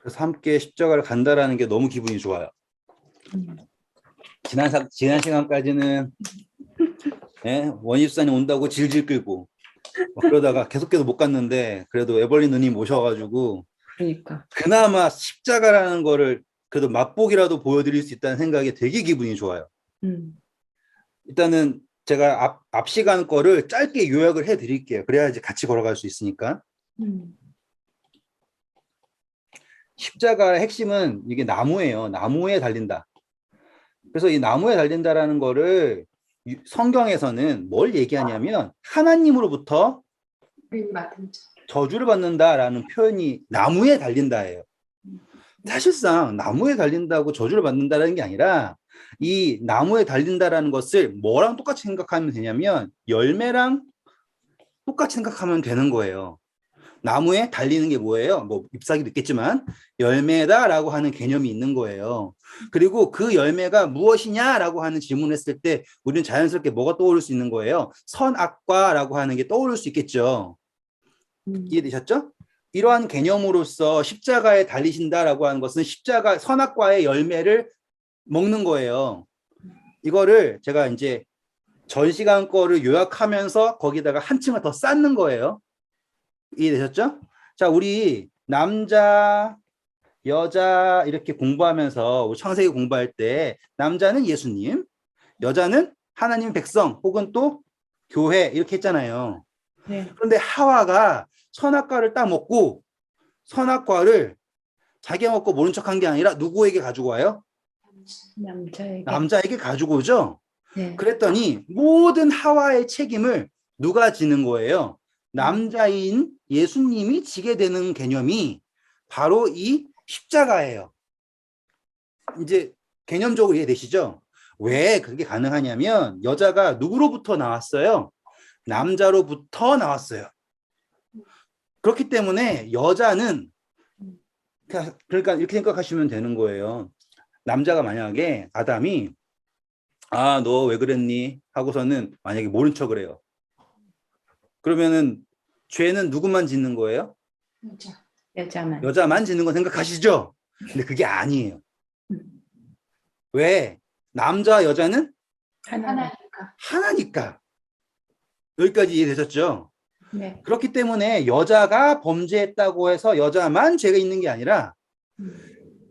그래서 함께 십자가를 간다라는 게 너무 기분이 좋아요. 지난 시간까지는 원입산이 온다고 질질 끌고 그러다가 계속 못 갔는데 그래도 에벌린 누님 오셔가지고 그러니까. 그나마 십자가라는 거를 그래도 맛보기라도 보여드릴 수 있다는 생각에 되게 기분이 좋아요. 일단은 제가 앞 시간 거를 짧게 요약을 해드릴게요. 그래야지 같이 걸어갈 수 있으니까. 십자가의 핵심은 이게 나무예요. 나무에 달린다. 그래서 이 나무에 달린다라는 거를 성경에서는 뭘 얘기하냐면 하나님으로부터 저주를 받는다라는 표현이 나무에 달린다예요. 사실상 나무에 달린다고 저주를 받는다라는 게 아니라 이 나무에 달린다라는 것을 뭐랑 똑같이 생각하면 되냐면 열매랑 똑같이 생각하면 되는 거예요. 나무에 달리는 게 뭐예요? 뭐 잎사귀도 있겠지만 열매다라고 하는 개념이 있는 거예요. 그리고 그 열매가 무엇이냐라고 하는 질문을 했을 때 우리는 자연스럽게 뭐가 떠오를 수 있는 거예요? 선악과라고 하는 게 떠오를 수 있겠죠. 이해되셨죠? 이러한 개념으로서 십자가에 달리신다라고 하는 것은 십자가 선악과의 열매를 먹는 거예요. 이거를 제가 이제 전 시간 거를 요약하면서 거기다가 한 층을 더 쌓는 거예요. 이해되셨죠? 자, 우리 남자, 여자 이렇게 공부하면서 창세기 공부할 때 남자는 예수님, 여자는 하나님 백성 혹은 또 교회 이렇게 했잖아요. 네. 그런데 하와가 선악과를 딱 먹고 선악과를 자기가 먹고 모른 척한 게 아니라 누구에게 가지고 와요? 남자에게 가지고 오죠. 네. 그랬더니 모든 하와의 책임을 누가 지는 거예요? 남자인 예수님이 지게 되는 개념이 바로 이 십자가예요. 이제 개념적으로 이해되시죠? 왜 그게 가능하냐면 여자가 누구로부터 나왔어요? 남자로부터 나왔어요. 그렇기 때문에 여자는 그러니까 이렇게 생각하시면 되는 거예요. 남자가 만약에 아담이 너 왜 그랬니? 하고서는 만약에 모른 척을 해요. 그러면은 죄는 누구만 짓는 거예요? 여자만 짓는 거 생각하시죠? 근데 그게 아니에요. 왜? 남자 여자는 하나니까. 여기까지 이해되셨죠? 네. 그렇기 때문에 여자가 범죄했다고 해서 여자만 죄가 있는 게 아니라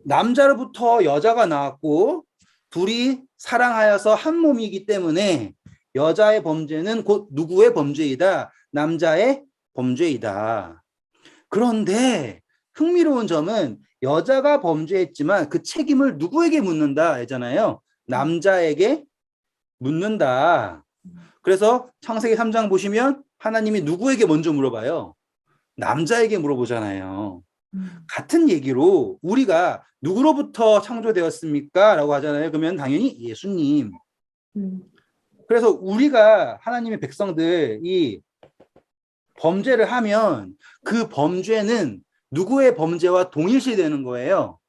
남자로부터 여자가 나왔고 둘이 사랑하여서 한 몸이기 때문에 여자의 범죄는 곧 누구의 범죄이다? 남자의 범죄이다. 그런데 흥미로운 점은 여자가 범죄했지만 그 책임을 누구에게 묻는다 하잖아요. 남자에게 묻는다. 그래서 창세기 3장 보시면 하나님이 누구에게 먼저 물어봐요? 남자에게 물어보잖아요. 같은 얘기로 우리가 누구로부터 창조되었습니까? 라고 하잖아요. 그러면 당연히 예수님. 그래서 우리가 하나님의 백성들이 범죄를 하면 그 범죄는 누구의 범죄와 동일시되는 거예요?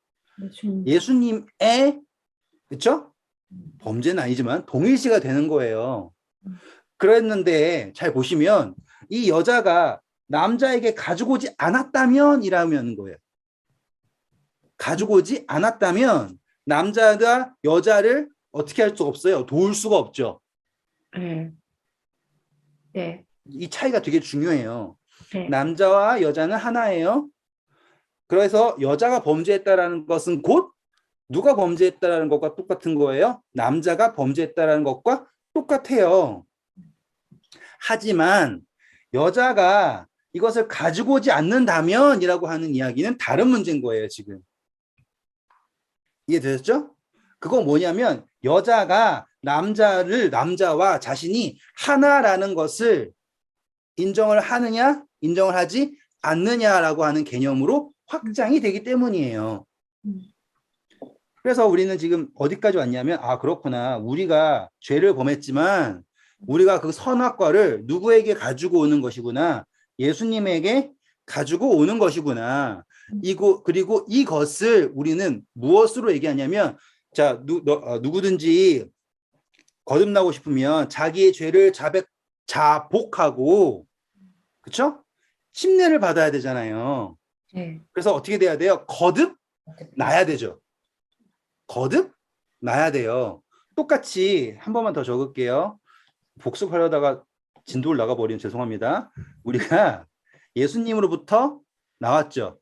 예수님의, 그렇죠? 범죄는 아니지만 동일시가 되는 거예요. 그랬는데 잘 보시면 이 여자가 남자에게 가지고 오지 않았다면 이라는 거예요. 가지고 오지 않았다면 남자가 여자를 어떻게 할 수 없어요? 도울 수가 없죠. 네. 이 차이가 되게 중요해요. 네. 남자와 여자는 하나예요. 그래서 여자가 범죄했다라는 것은 곧 누가 범죄했다라는 것과 똑같은 거예요. 남자가 범죄했다라는 것과 똑같아요. 하지만 여자가 이것을 가지고 오지 않는다면이라고 하는 이야기는 다른 문제인 거예요, 지금. 이해되셨죠? 그건 뭐냐면 여자가 남자와 자신이 하나라는 것을 인정을 하느냐, 인정을 하지 않느냐라고 하는 개념으로 확장이 되기 때문이에요. 그래서 우리는 지금 어디까지 왔냐면 그렇구나. 우리가 죄를 범했지만 우리가 그 선악과를 누구에게 가지고 오는 것이구나. 예수님에게 가지고 오는 것이구나. 그리고 이것을 우리는 무엇으로 얘기하냐면 자, 누구든지 거듭나고 싶으면 자기의 죄를 자복하고 그렇죠? 침례를 받아야 되잖아요. 네. 그래서 어떻게 돼야 돼요? 거듭 나야 되죠. 거듭 나야 돼요. 똑같이 한 번만 더 적을게요. 복습하려다가 진도를 나가버리면 죄송합니다. 우리가 예수님으로부터 나왔죠.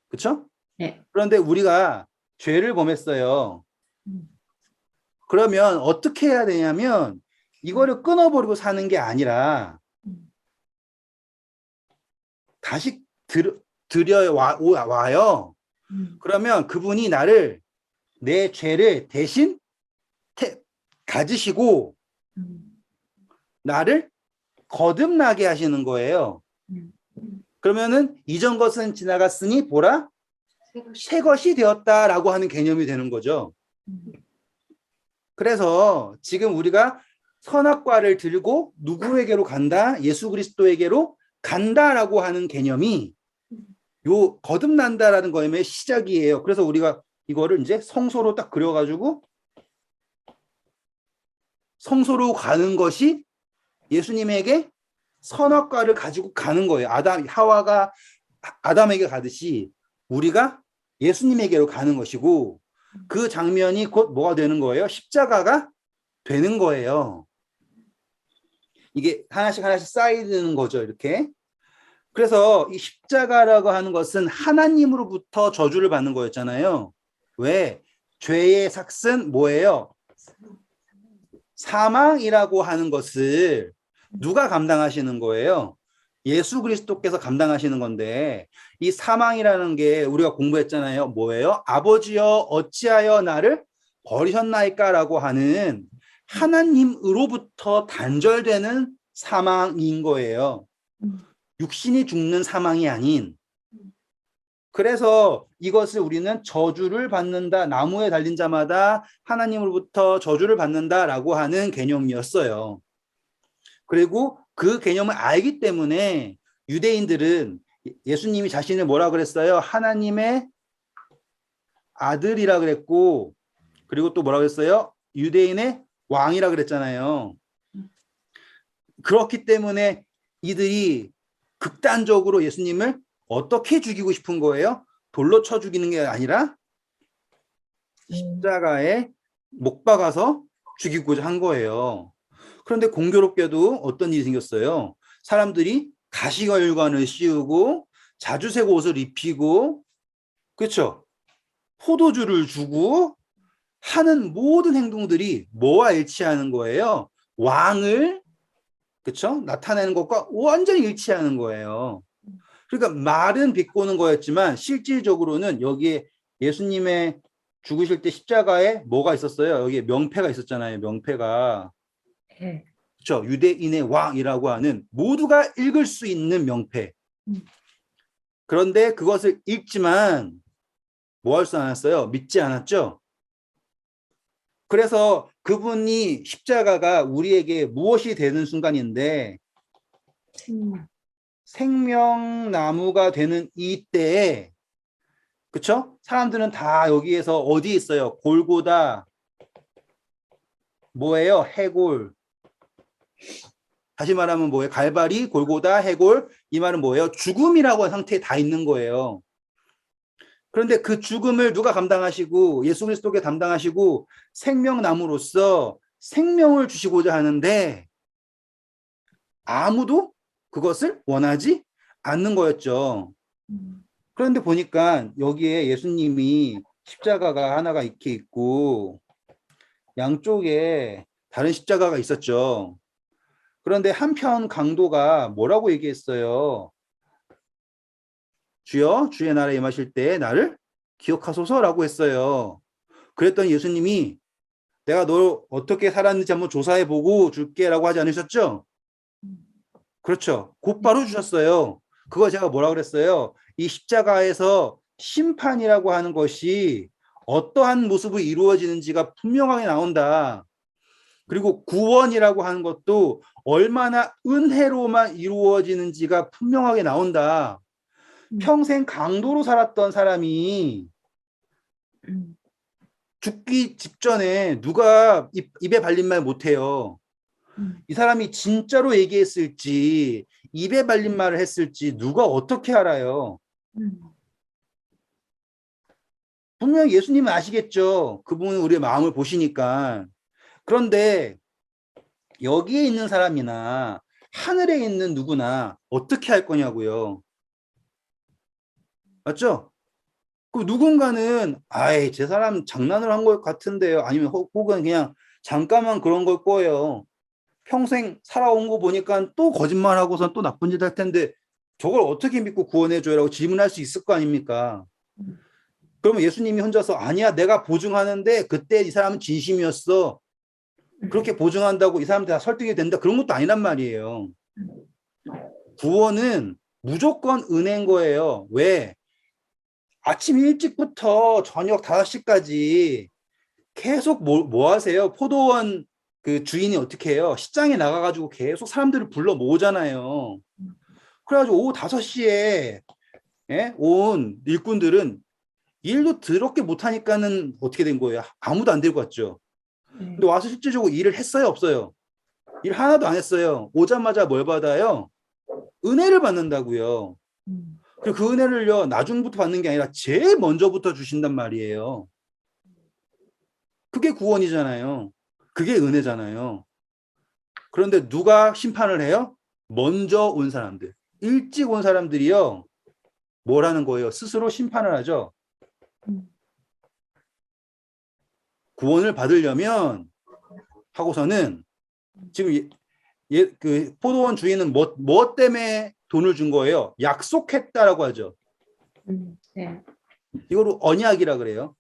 그렇죠? 네. 그런데 우리가 죄를 범했어요. 그러면 어떻게 해야 되냐면 이거를 끊어버리고 사는 게 아니라 다시 와요. 그러면 그분이 나를 내 죄를 대신 가지시고 나를 거듭나게 하시는 거예요. 그러면은 이전 것은 지나갔으니 보라 새 것이 되었다라고 하는 개념이 되는 거죠. 그래서 지금 우리가 선악과를 들고 누구에게로 간다? 예수 그리스도에게로 간다라고 하는 개념이 요 거듭난다라는 거임의 시작이에요. 그래서 우리가 이거를 이제 성소로 딱 그려가지고 성소로 가는 것이 예수님에게 선악과를 가지고 가는 거예요. 하와가 아담에게 가듯이 우리가 예수님에게로 가는 것이고 그 장면이 곧 뭐가 되는 거예요? 십자가가 되는 거예요. 이게 하나씩 하나씩 쌓이는 거죠. 이렇게. 그래서 이 십자가라고 하는 것은 하나님으로부터 저주를 받는 거였잖아요. 왜? 죄의 삭은 뭐예요? 사망이라고 하는 것을 누가 감당하시는 거예요? 예수 그리스도께서 감당하시는 건데 이 사망이라는 게 우리가 공부했잖아요. 뭐예요? 아버지여 어찌하여 나를 버리셨나이까 라고 하는 하나님으로부터 단절되는 사망인 거예요. 육신이 죽는 사망이 아닌. 그래서 이것을 우리는 저주를 받는다. 나무에 달린 자마다 하나님으로부터 저주를 받는다라고 하는 개념이었어요. 그리고 그 개념을 알기 때문에 유대인들은 예수님이 자신을 뭐라 그랬어요? 하나님의 아들이라 그랬고 그리고 또 뭐라 그랬어요? 유대인의 왕이라 그랬잖아요. 그렇기 때문에 이들이 극단적으로 예수님을 어떻게 죽이고 싶은 거예요? 돌로 쳐 죽이는 게 아니라 십자가에 못 박아서 죽이고자 한 거예요. 그런데 공교롭게도 어떤 일이 생겼어요? 사람들이 가시관을 씌우고 자주색 옷을 입히고 그렇죠? 포도주를 주고 하는 모든 행동들이 뭐와 일치하는 거예요? 왕을 그렇죠? 나타내는 것과 완전히 일치하는 거예요. 그러니까 말은 비꼬는 거였지만 실질적으로는 여기에 예수님의 죽으실 때 십자가에 뭐가 있었어요? 여기에 명패가 있었잖아요. 명패가. 네. 그렇죠? 유대인의 왕이라고 하는 모두가 읽을 수 있는 명패. 그런데 그것을 읽지만 뭐 할 수 않았어요? 믿지 않았죠? 그래서 그분이 십자가가 우리에게 무엇이 되는 순간인데 생명나무가 되는 이때에 그쵸? 사람들은 다 여기에서 어디 있어요? 골고다 뭐예요? 해골. 다시 말하면 뭐예요? 갈바리, 골고다, 해골. 이 말은 뭐예요? 죽음이라고 하는 상태에 다 있는 거예요. 그런데 그 죽음을 누가 감당하시고 예수 그리스도께 담당하시고 생명나무로서 생명을 주시고자 하는데 아무도 그것을 원하지 않는 거였죠. 그런데 보니까 여기에 예수님이 십자가가 하나가 이렇게 있고 양쪽에 다른 십자가가 있었죠. 그런데 한편 강도가 뭐라고 얘기했어요? 주여 주의 나라에 임하실 때 나를 기억하소서라고 했어요. 그랬더니 예수님이 내가 너 어떻게 살았는지 한번 조사해 보고 줄게라고 하지 않으셨죠? 그렇죠. 곧바로 주셨어요. 그거 제가 뭐라 그랬어요? 이 십자가에서 심판이라고 하는 것이 어떠한 모습으로 이루어지는지가 분명하게 나온다. 그리고 구원이라고 하는 것도 얼마나 은혜로만 이루어지는지가 분명하게 나온다. 평생 강도로 살았던 사람이 죽기 직전에 누가 입에 발린 말 못해요. 이 사람이 진짜로 얘기했을지 입에 발린 말을 했을지 누가 어떻게 알아요? 분명히 예수님은 아시겠죠. 그분은 우리의 마음을 보시니까. 그런데 여기에 있는 사람이나 하늘에 있는 누구나 어떻게 할 거냐고요. 맞죠? 그 누군가는 아이 제 사람 장난을 한 것 같은데요. 아니면 혹은 그냥 잠깐만 그런 걸 거예요. 평생 살아온 거 보니까 또 거짓말하고선 또 나쁜 짓 할 텐데 저걸 어떻게 믿고 구원해줘라고 질문할 수 있을 거 아닙니까? 그러면 예수님이 혼자서 아니야 내가 보증하는데 그때 이 사람은 진심이었어. 그렇게 보증한다고 이 사람들 다 설득이 된다. 그런 것도 아니란 말이에요. 구원은 무조건 은혜인 거예요. 왜? 아침 일찍부터 저녁 5시까지 계속 뭐 하세요? 포도원 그 주인이 어떻게 해요? 시장에 나가가지고 계속 사람들을 불러 모으잖아요. 그래가지고 오후 5시에 예? 온 일꾼들은 일도 더럽게 못하니까는 어떻게 된 거예요? 아무도 안 데리고 왔죠. 근데 와서 실질적으로 일을 했어요? 없어요? 일 하나도 안 했어요. 오자마자 뭘 받아요? 은혜를 받는다고요. 그리고 그 은혜를요, 나중부터 받는 게 아니라 제일 먼저부터 주신단 말이에요. 그게 구원이잖아요. 그게 은혜잖아요. 그런데 누가 심판을 해요? 먼저 온 사람들. 일찍 온 사람들이요, 뭘 하는 거예요? 스스로 심판을 하죠. 구원을 받으려면 하고서는 지금 그 포도원 주인은 뭐 때문에 돈을 준 거예요? 약속했다라고 하죠. 네. 이거를 언약이라 그래요.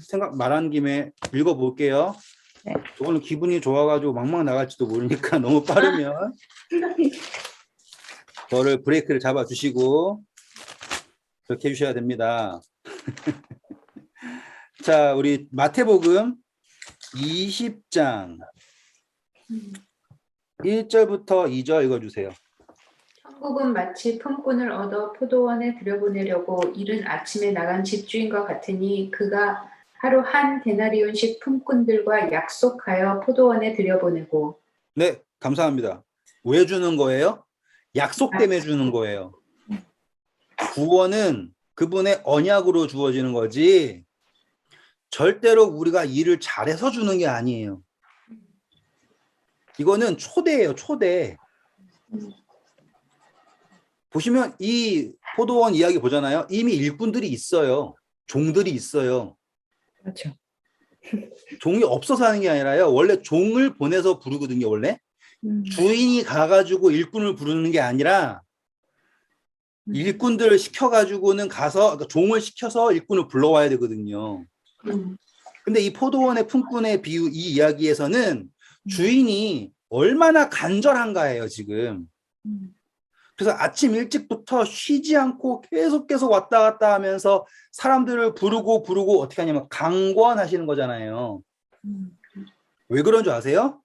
생각 말한 김에 읽어볼게요. 네. 저거는 기분이 좋아가지고 막막 나갈지도 모르니까 너무 빠르면 저를 브레이크를 잡아주시고 그렇게 해주셔야 됩니다. 자, 우리 마태복음 20장 1절부터 2절 읽어주세요. 천국은 마치 품꾼을 얻어 포도원에 들여보내려고 이른 아침에 나간 집주인과 같으니 그가 하루 한 데나리온씩 품꾼들과 약속하여 포도원에 들여보내고. 네, 감사합니다. 왜 주는 거예요? 약속 때문에 주는 거예요. 구원은 그분의 언약으로 주어지는 거지 절대로 우리가 일을 잘해서 주는 게 아니에요. 이거는 초대예요, 초대. 보시면 이 포도원 이야기 보잖아요. 이미 일꾼들이 있어요. 종들이 있어요. 그렇죠. 종이 없어서 하는 게 아니라요. 원래 종을 보내서 부르거든요, 원래. 주인이 가가지고 일꾼을 부르는 게 아니라 일꾼들을 시켜가지고는 가서, 그러니까 종을 시켜서 일꾼을 불러와야 되거든요. 근데 이 포도원의 품꾼의 비유, 이 이야기에서는 주인이 얼마나 간절한가예요, 지금. 그래서 아침 일찍부터 쉬지 않고 계속 왔다 갔다 하면서 사람들을 부르고 어떻게 하냐면 강권하시는 거잖아요. 왜 그런 줄 아세요?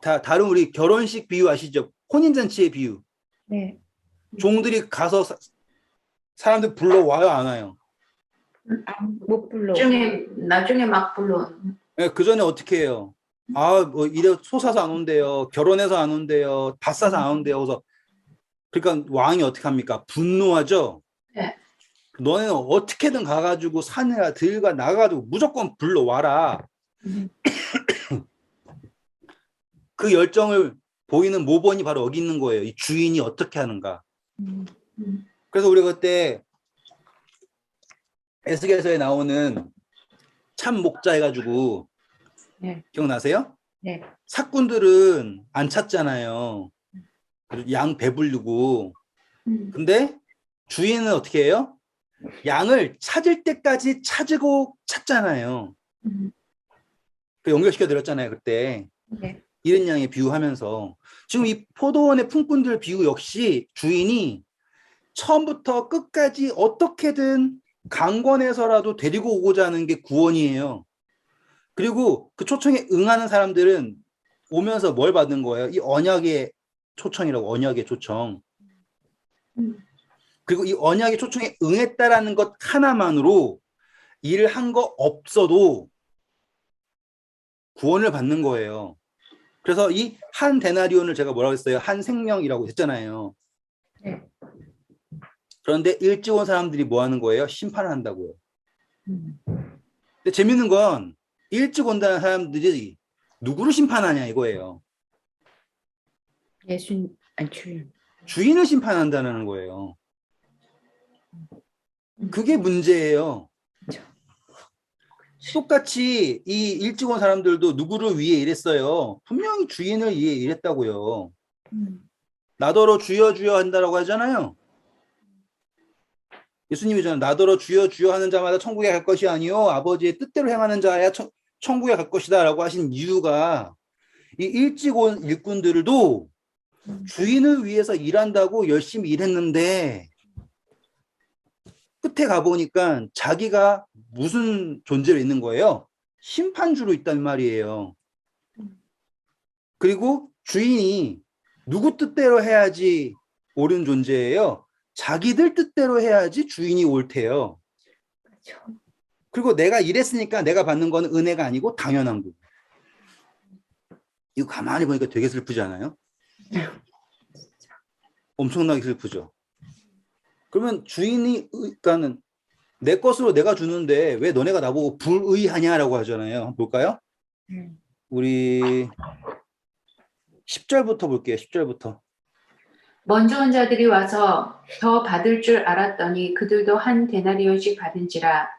다른 우리 결혼식 비유 아시죠? 혼인잔치의 비유. 네. 종들이 가서 사람들 불러와요, 안 와요? 못 불러. 나중에 막 불러. 네, 그 전에 어떻게 해요? 아, 뭐 이래 솟아서 안 온대요. 결혼해서 안 온대요. 다 싸서 안 온대요. 그래서 그러니까 왕이 어떻게 합니까? 분노하죠. 네. 너네는 어떻게든 가가지고 산이나 들과 나가가지고 무조건 불러와라. 그 열정을 보이는 모범이 바로 여기 있는 거예요. 이 주인이 어떻게 하는가. 그래서 우리가 그때 에스겔서에 나오는 참 목자 해가지고 네. 기억나세요? 네. 사꾼들은 안 찾잖아요. 양 배부르고. 근데 주인은 어떻게 해요? 양을 찾을 때까지 찾잖아요. 그 연결시켜 드렸잖아요, 그때. 네. 잃은 양의 비유하면서. 지금 이 포도원의 품꾼들 비유 역시 주인이 처음부터 끝까지 어떻게든 강권해서라도 데리고 오고자 하는 게 구원이에요. 그리고 그 초청에 응하는 사람들은 오면서 뭘 받는 거예요? 이 언약의 초청이라고, 언약의 초청. 그리고 이 언약의 초청에 응했다라는 것 하나만으로 일을 한 거 없어도 구원을 받는 거예요. 그래서 이 한 데나리온을 제가 뭐라고 했어요? 한 생명이라고 했잖아요. 네. 그런데 일찍 온 사람들이 뭐 하는 거예요? 심판을 한다고요. 음. 근데 재밌는 건 일찍 온다는 사람들이 누구를 심판하냐 이거예요. 주인. 주인을 심판한다는 거예요. 그게 문제예요. 그렇죠. 똑같이 이 일찍 온 사람들도 누구를 위해 일했어요. 분명히 주인을 위해 일했다고요. 음. 나더러 주여 주여 한다라고 하잖아요. 예수님이잖아요. 나더러 주여 주여 하는 자마다 천국에 갈 것이 아니요 아버지의 뜻대로 행하는 자야 천국에 갈 것이다 라고 하신 이유가 이 일찍 온 일꾼들도 주인을 위해서 일한다고 열심히 일했는데 끝에 가보니까 자기가 무슨 존재로 있는 거예요? 심판주로 있단 말이에요. 그리고 주인이 누구 뜻대로 해야지 옳은 존재예요. 자기들 뜻대로 해야지 주인이 옳대요. 그렇죠. 그리고 내가 일했으니까 내가 받는 거는 은혜가 아니고 당연한 거고. 이거 가만히 보니까 되게 슬프지 않아요? 엄청나게 슬프죠. 그러면 주인이 그러니까는 내 것으로 내가 주는데 왜 너네가 나보고 불의하냐라고 하잖아요. 한번 볼까요? 우리 10절부터 볼게요. 10절부터. 먼저 온 자들이 와서 더 받을 줄 알았더니 그들도 한 데나리온씩 받은지라.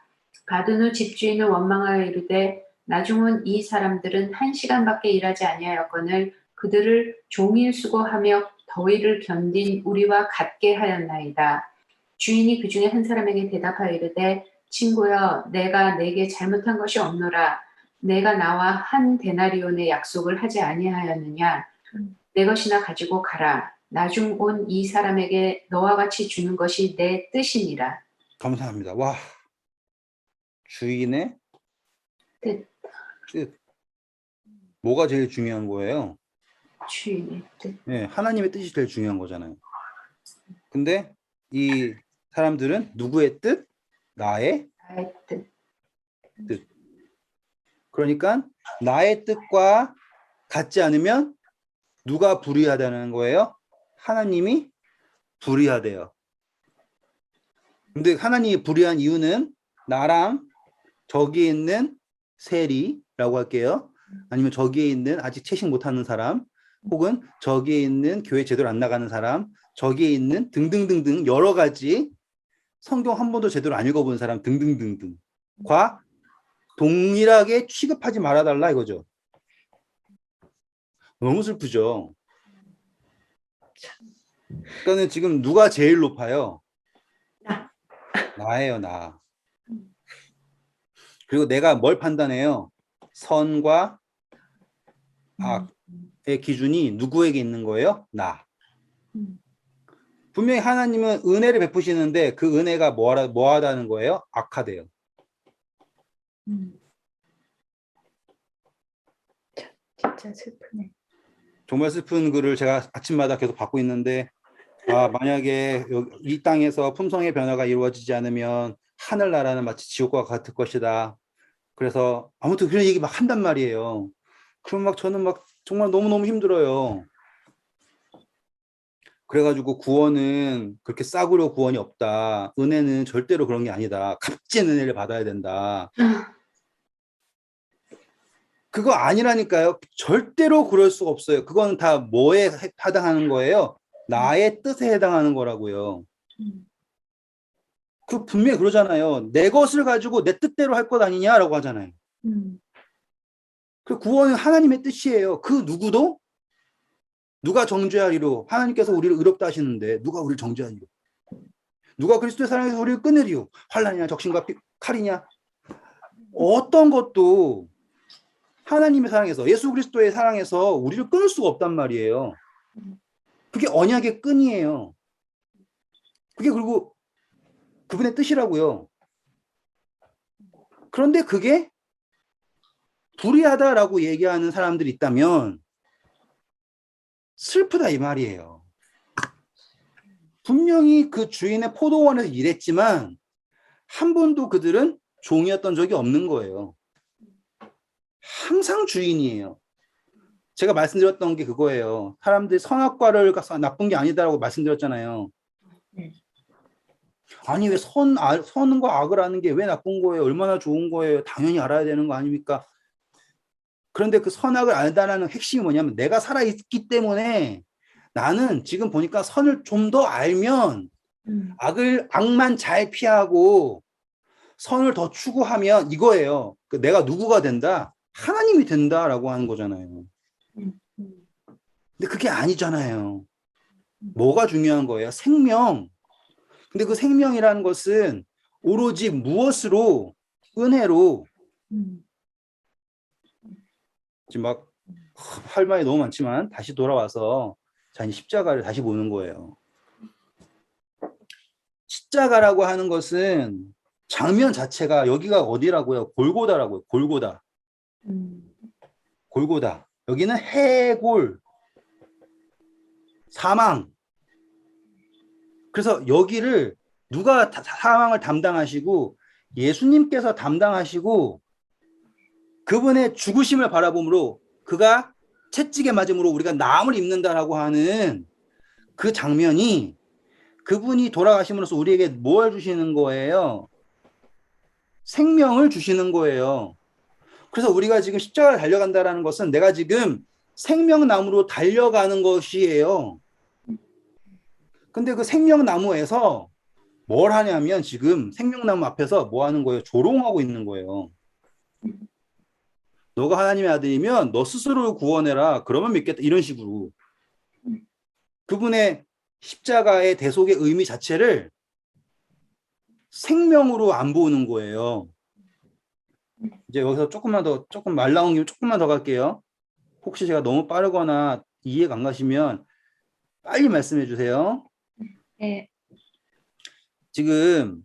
받은 후 집주인은 원망하여 이르되 나중은 이 사람들은 1시간밖에 일하지 아니하였거늘 그들을 종일 수고하며 더위를 견딘 우리와 같게 하였나이다. 주인이 그 중에 한 사람에게 대답하여 이르되 친구여 내가 내게 잘못한 것이 없노라. 내가 나와 한 데나리온의 약속을 하지 아니하였느냐. 내 것이나 가지고 가라. 나중 온 이 사람에게 너와 같이 주는 것이 내 뜻이니라. 감사합니다. 와, 주인의 뜻. 뜻. 뭐가 제일 중요한 거예요? 주인의 뜻. 네, 하나님의 뜻이 제일 중요한 거잖아요. 근데 이 사람들은 누구의 뜻? 나의 나의 뜻. 뜻. 그러니까 나의 뜻과 같지 않으면 누가 불의하다는 거예요? 하나님이 불의하대요. 근데 하나님이 불의한 이유는 나랑 저기에 있는 세리라고 할게요. 아니면 저기에 있는 아직 채식 못하는 사람, 혹은 저기에 있는 교회 제대로 안 나가는 사람, 저기에 있는 등등등등 여러 가지 성경 한 번도 제대로 안 읽어본 사람 등등등등과 동일하게 취급하지 말아달라 이거죠. 너무 슬프죠. 그러니까 지금 누가 제일 높아요? 나예요, 나. 그리고 내가 뭘 판단해요? 선과 악의 기준이 누구에게 있는 거예요? 나. 분명히 하나님은 은혜를 베푸시는데 그 은혜가 뭐하다는 거예요? 악하대요. 진짜 슬프네. 정말 슬픈 글을 제가 아침마다 계속 받고 있는데 만약에 이 땅에서 품성의 변화가 이루어지지 않으면 하늘나라는 마치 지옥과 같을 것이다. 그래서 아무튼 그런 얘기 막 한단 말이에요. 그럼 막 저는 막 정말 너무너무 힘들어요. 그래가지고 구원은 그렇게 싸구려 구원이 없다. 은혜는 절대로 그런 게 아니다. 값진 은혜를 받아야 된다. 그거 아니라니까요. 절대로 그럴 수가 없어요. 그건 다 뭐에 해당하는 거예요? 나의 뜻에 해당하는 거라고요. 그 분명히 그러잖아요. 내 것을 가지고 내 뜻대로 할 것 아니냐라고 하잖아요. 그 구원은 하나님의 뜻이에요. 그 누구도 누가 정죄하리로 하나님께서 우리를 의롭다 하시는데 누가 우리를 정죄하리로 누가 그리스도의 사랑에서 우리를 끊으리요 환난이냐 적신과 칼이냐 어떤 것도 하나님의 사랑에서 예수 그리스도의 사랑에서 우리를 끊을 수가 없단 말이에요. 그게 언약의 끈이에요. 그게 그리고 그분의 뜻이라고요. 그런데 그게 불의하다라고 얘기하는 사람들이 있다면 슬프다 이 말이에요. 분명히 그 주인의 포도원에서 일했지만 한 번도 그들은 종이었던 적이 없는 거예요. 항상 주인이에요. 제가 말씀드렸던 게 그거예요. 사람들이 선악과를 가서 나쁜 게 아니다라고 말씀드렸잖아요. 아니 왜 선과 악을 아는 게 왜 나쁜 거예요? 얼마나 좋은 거예요? 당연히 알아야 되는 거 아닙니까? 그런데 그 선악을 알다라는 핵심이 뭐냐면 내가 살아있기 때문에 나는 지금 보니까 선을 좀 더 알면 악만 잘 피하고 선을 더 추구하면 이거예요. 내가 누구가 된다? 하나님이 된다라고 하는 거잖아요. 근데 그게 아니잖아요. 뭐가 중요한 거예요? 생명. 근데 그 생명이라는 것은 오로지 무엇으로? 은혜로. 지금 막 할 말이 너무 많지만 다시 돌아와서 자, 이제 십자가를 다시 보는 거예요. 십자가라고 하는 것은 장면 자체가 여기가 어디라고요? 골고다라고요. 골고다. 골고다. 여기는 해골, 사망. 그래서 여기를 누가 사망을 담당하시고 예수님께서 담당하시고 그분의 죽으심을 바라보므로 그가 채찍에 맞음으로 우리가 나음을 입는다라고 하는 그 장면이 그분이 돌아가심으로써 우리에게 뭘 주시는 거예요? 생명을 주시는 거예요. 그래서 우리가 지금 십자가를 달려간다는 것은 내가 지금 생명나무로 달려가는 것이에요. 근데 그 생명나무에서 뭘 하냐면 지금 생명나무 앞에서 뭐 하는 거예요? 조롱하고 있는 거예요. 너가 하나님의 아들이면 너 스스로를 구원해라. 그러면 믿겠다. 이런 식으로. 그분의 십자가의 대속의 의미 자체를 생명으로 안 보는 거예요. 이제 여기서 조금 말 나온 김에 조금만 더 갈게요. 혹시 제가 너무 빠르거나 이해가 안 가시면 빨리 말씀해 주세요. 네. 지금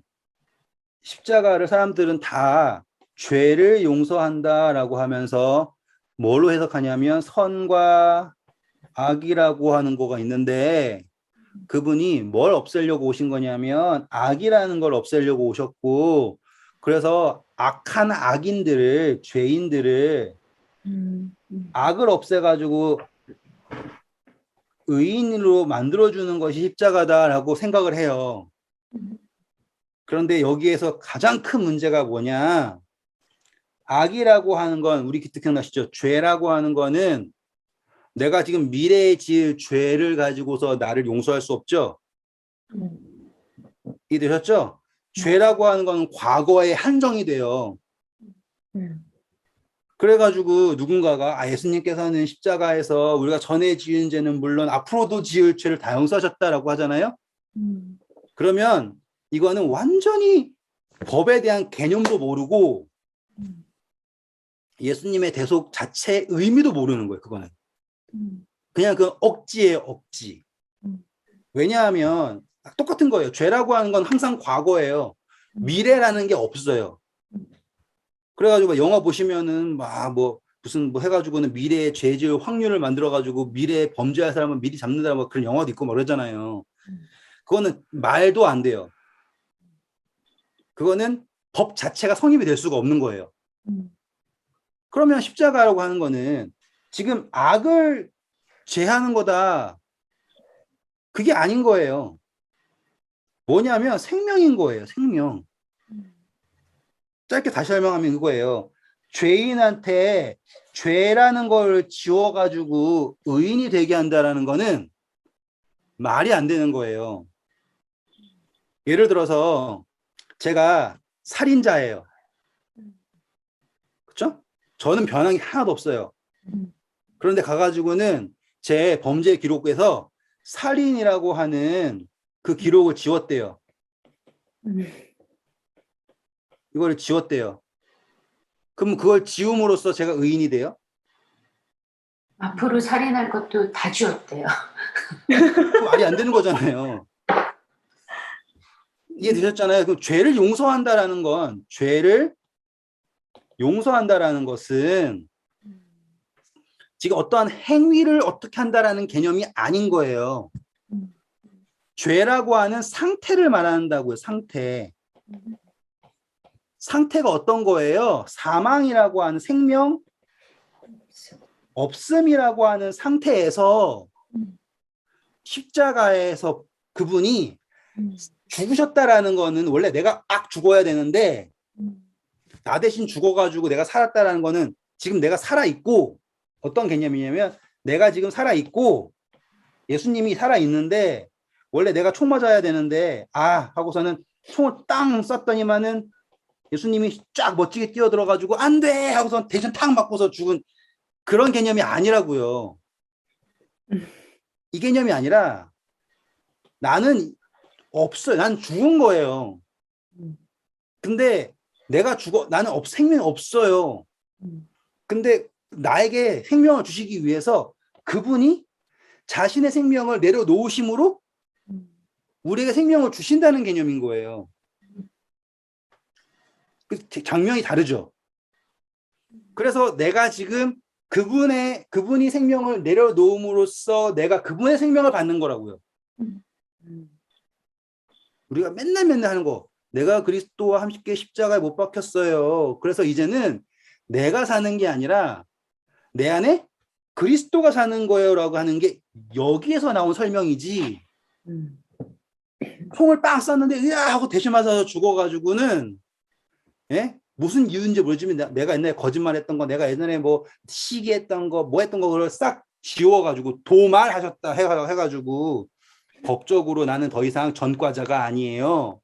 십자가를 사람들은 다 죄를 용서한다라고 하면서 뭘로 해석하냐면 선과 악이라고 하는 거가 있는데 그분이 뭘 없애려고 오신 거냐면 악이라는 걸 없애려고 오셨고 그래서 악한 악인들을 죄인들을 악을 없애가지고 의인으로 만들어주는 것이 십자가다라고 생각을 해요. 그런데 여기에서 가장 큰 문제가 뭐냐? 악이라고 하는 건 우리 기특기억나시죠? 죄라고 하는 거는 내가 지금 미래에 지을 죄를 가지고서 나를 용서할 수 없죠? 이해되셨죠? 죄라고 하는 건 과거에 한정이 돼요. 그래가지고 누군가가 예수님께서는 십자가에서 우리가 전에 지은 죄는 물론 앞으로도 지을 죄를 다 용서하셨다라고 하잖아요. 그러면 이거는 완전히 법에 대한 개념도 모르고 예수님의 대속 자체의 의미도 모르는 거예요. 그거는 그냥 그 억지예요. 억지. 왜냐하면 똑같은 거예요. 죄라고 하는 건 항상 과거예요. 미래라는 게 없어요. 그래가지고 영화 보시면은 무슨 해가지고는 미래의 죄질 확률을 만들어가지고 미래에 범죄할 사람은 미리 잡는다 뭐 그런 영화도 있고 막 그러잖아요. 그거는 말도 안 돼요. 그거는 법 자체가 성립이 될 수가 없는 거예요. 그러면 십자가라고 하는 거는 지금 악을 제하는 거다. 그게 아닌 거예요. 뭐냐면 생명인 거예요. 생명. 짧게 다시 설명하면 그거예요. 죄인한테 죄라는 걸 지워가지고 의인이 되게 한다라는 거는 말이 안 되는 거예요. 예를 들어서 제가 살인자예요. 그렇죠? 저는 변한 게 하나도 없어요. 그런데 가가지고는 제 범죄 기록에서 살인이라고 하는 그 기록을 지웠대요. 이거를 지웠대요. 그럼 그걸 지움으로써 제가 의인이 돼요? 앞으로 살인할 것도 다 지웠대요. 말이 안 되는 거잖아요. 이해되셨잖아요. 그럼 죄를 용서한다라는 건 죄를 용서한다라는 것은 지금 어떠한 행위를 어떻게 한다라는 개념이 아닌 거예요. 죄라고 하는 상태를 말한다고요. 상태. 상태가 어떤 거예요? 사망이라고 하는 생명 없음이라고 하는 상태에서 십자가에서 그분이 죽으셨다라는 거는 원래 내가 죽어야 되는데 음. 나 대신 죽어가지고 내가 살았다라는 거는 지금 내가 살아있고 어떤 개념이냐면 내가 지금 살아있고 예수님이 살아있는데 원래 내가 총 맞아야 되는데 하고서는 총을 땅 쐈더니만은 예수님이 쫙 멋지게 뛰어들어가지고 안 돼! 하고서 대신 탁 맞고서 죽은 그런 개념이 아니라고요. 이 개념이 아니라 나는 없어요. 난 죽은 거예요. 근데 내가 나는 생명이 없어요. 근데 나에게 생명을 주시기 위해서 그분이 자신의 생명을 내려놓으심으로 우리에게 생명을 주신다는 개념인 거예요. 그 장면이 다르죠. 그래서 내가 지금 그분이 생명을 내려놓음으로써 내가 그분의 생명을 받는 거라고요. 우리가 맨날 하는 거. 내가 그리스도와 함께 십자가에 못 박혔어요. 그래서 이제는 내가 사는 게 아니라 내 안에 그리스도가 사는 거예요라고 하는 게 여기에서 나온 설명이지. 총을 빵 쐈는데 으아 하고 대신 맞아서 죽어가지고는 무슨 이유인지 모르지만 내가 옛날에 거짓말했던 거, 내가 옛날에 뭐 시기했던 거, 뭐 했던 거 그걸 싹 지워가지고 도말하셨다 해가지고 법적으로 나는 더 이상 전과자가 아니에요.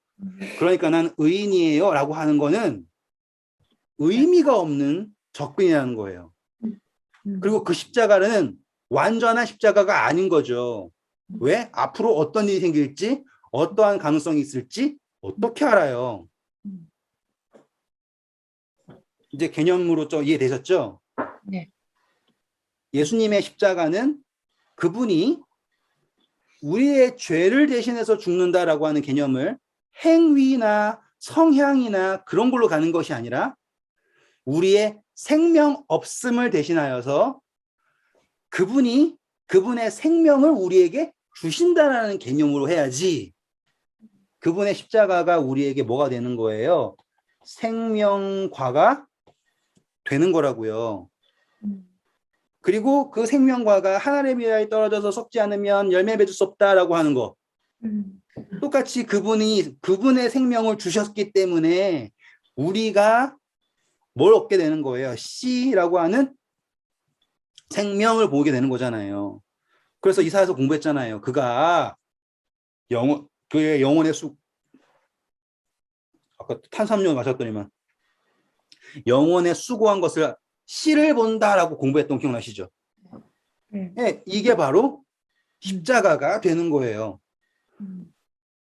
그러니까 나는 의인이에요 라고 하는 거는 의미가 없는 접근이라는 거예요. 그리고 그 십자가는 완전한 십자가가 아닌 거죠. 왜? 앞으로 어떤 일이 생길지, 어떠한 가능성이 있을지 어떻게 알아요? 이제 개념으로 좀 이해되셨죠? 네. 예수님의 십자가는 그분이 우리의 죄를 대신해서 죽는다라고 하는 개념을 행위나 성향이나 그런 걸로 가는 것이 아니라 우리의 생명 없음을 대신하여서 그분의 생명을 우리에게 주신다라는 개념으로 해야지 그분의 십자가가 우리에게 뭐가 되는 거예요? 생명과가 되는 거라고요. 그리고 그 생명과가 하늘의 비하에 떨어져서 썩지 않으면 열매 맺을 수 없다라고 하는 거. 똑같이 그분의 생명을 주셨기 때문에 우리가 뭘 얻게 되는 거예요? 씨라고 하는 생명을 보게 되는 거잖아요. 그래서 이사야서 공부했잖아요. 그가 그의 영혼의 쑥 아까 탄산음료 마셨더니만 영혼의 수고한 것을 씨를 본다라고 공부했던 거 기억나시죠? 네, 이게 바로 십자가가 되는 거예요.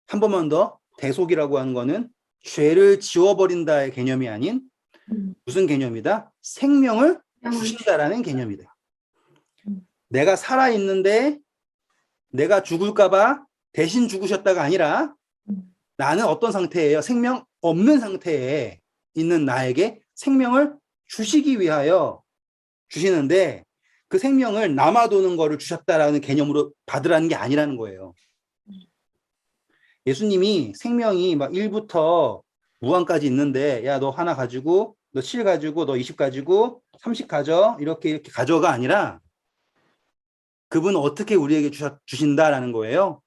한 번만 더 대속이라고 하는 거는 죄를 지워버린다의 개념이 아닌 무슨 개념이다? 생명을 주신다라는 개념이다. 내가 살아있는데 내가 죽을까봐 대신 죽으셨다가 아니라 나는 어떤 상태예요? 생명 없는 상태에 있는 나에게 생명을 주시기 위하여 주시는데 그 생명을 남아도는 거를 주셨다라는 개념으로 받으라는 게 아니라는 거예요. 예수님이 생명이 막 1부터 무한까지 있는데 야, 너 하나 가지고 너 7 가지고 너 20 가지고 30 가져 이렇게 가져가 아니라 그분은 어떻게 우리에게 주신다라는 거예요.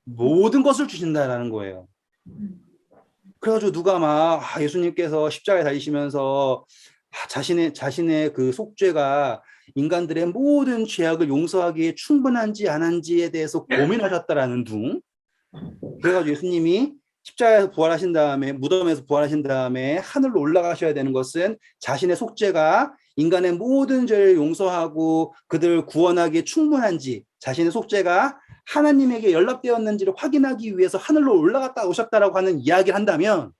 모든 것을 주신다라는 거예요. 그래가지고 누가 막 예수님께서 십자가에 달리시면서 자신의 그 속죄가 인간들의 모든 죄악을 용서하기에 충분한지 안 한지에 대해서 고민하셨다라는 둥. 그래가지고 예수님이 십자가에서 부활하신 다음에 무덤에서 부활하신 다음에 하늘로 올라가셔야 되는 것은 자신의 속죄가 인간의 모든 죄를 용서하고 그들을 구원하기에 충분한지 자신의 속죄가 하나님에게 연락되었는지를 확인하기 위해서 하늘로 올라갔다 오셨다라고 하는 이야기를 한다면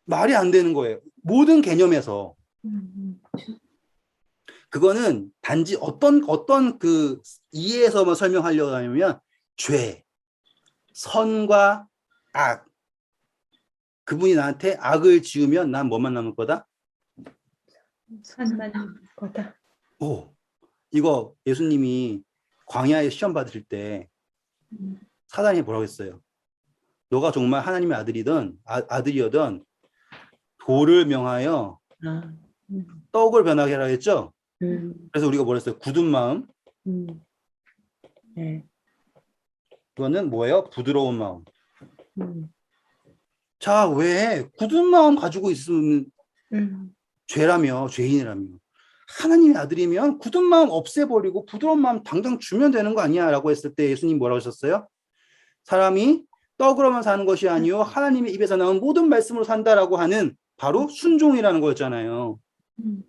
말이 안 되는 거예요. 모든 개념에서. 그거는 단지 어떤 그 이해에서만 설명하려고 하면 죄, 선과 악. 그분이 나한테 악을 지으면 난 뭐만 남을 거다? 선만 남을 거다. 이거 예수님이 광야에 시험 받으실 때 사단이 뭐라고 했어요? 너가 정말 하나님의 아들이든 돌을 명하여 떡을 변하게 하라 했죠? 그래서 우리가 뭐라 했어요? 굳은 마음, 네. 이거는 뭐예요? 부드러운 마음. 음. 자, 왜 굳은 마음 가지고 있으면 음. 죄라며, 죄인이라며. 하나님의 아들이면 굳은 마음 없애버리고 부드러운 마음 당장 주면 되는 거 아니야? 라고 했을 때 예수님 뭐라고 하셨어요? 사람이 떡으로만 사는 것이 아니요 하나님의 입에서 나온 모든 말씀으로 산다라고 하는 바로 순종이라는 거였잖아요. 음.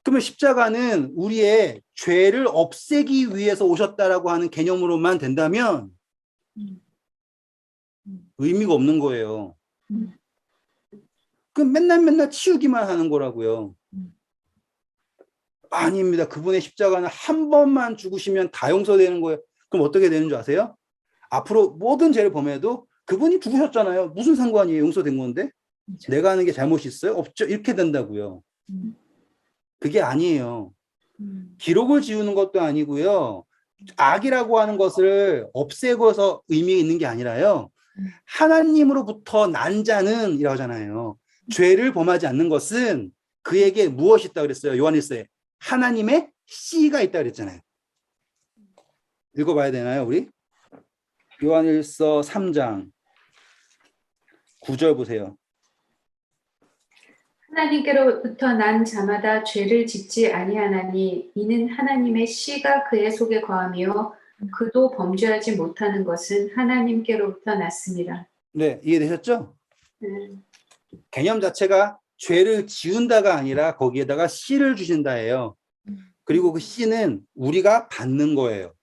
그러면 십자가는 우리의 죄를 없애기 위해서 오셨다라고 하는 개념으로만 된다면 음. 의미가 없는 거예요. 음. 그럼 맨날 치우기만 하는 거라고요. 음. 아닙니다. 그분의 십자가는 한 번만 죽으시면 다 용서되는 거예요. 그럼 어떻게 되는 줄 아세요? 앞으로 모든 죄를 범해도 그분이 죽으셨잖아요. 무슨 상관이에요? 용서된 건데? 그렇죠. 내가 하는 게 잘못이 있어요? 없죠. 이렇게 된다고요. 음. 그게 아니에요. 음. 기록을 지우는 것도 아니고요. 악이라고 하는 것을 없애고서 의미 있는 게 아니라요. 하나님으로부터 난 자는 이라고 하잖아요. 죄를 범하지 않는 것은 그에게 무엇이 있다 그랬어요? 요한일서에 하나님의 씨가 있다 그랬잖아요. 읽어봐야 되나요, 우리? 요한일서 3장 9절 보세요. 하나님께로부터 난 자마다 죄를 짓지 아니하나니 이는 하나님의 씨가 그의 속에 거하며 그도 범죄하지 못하는 것은 하나님께로부터 났습니다. 네, 이해되셨죠? 음. 개념 자체가 죄를 지운다가 아니라 거기에다가 씨를 주신다예요. 그리고 그 씨는 우리가 받는 거예요.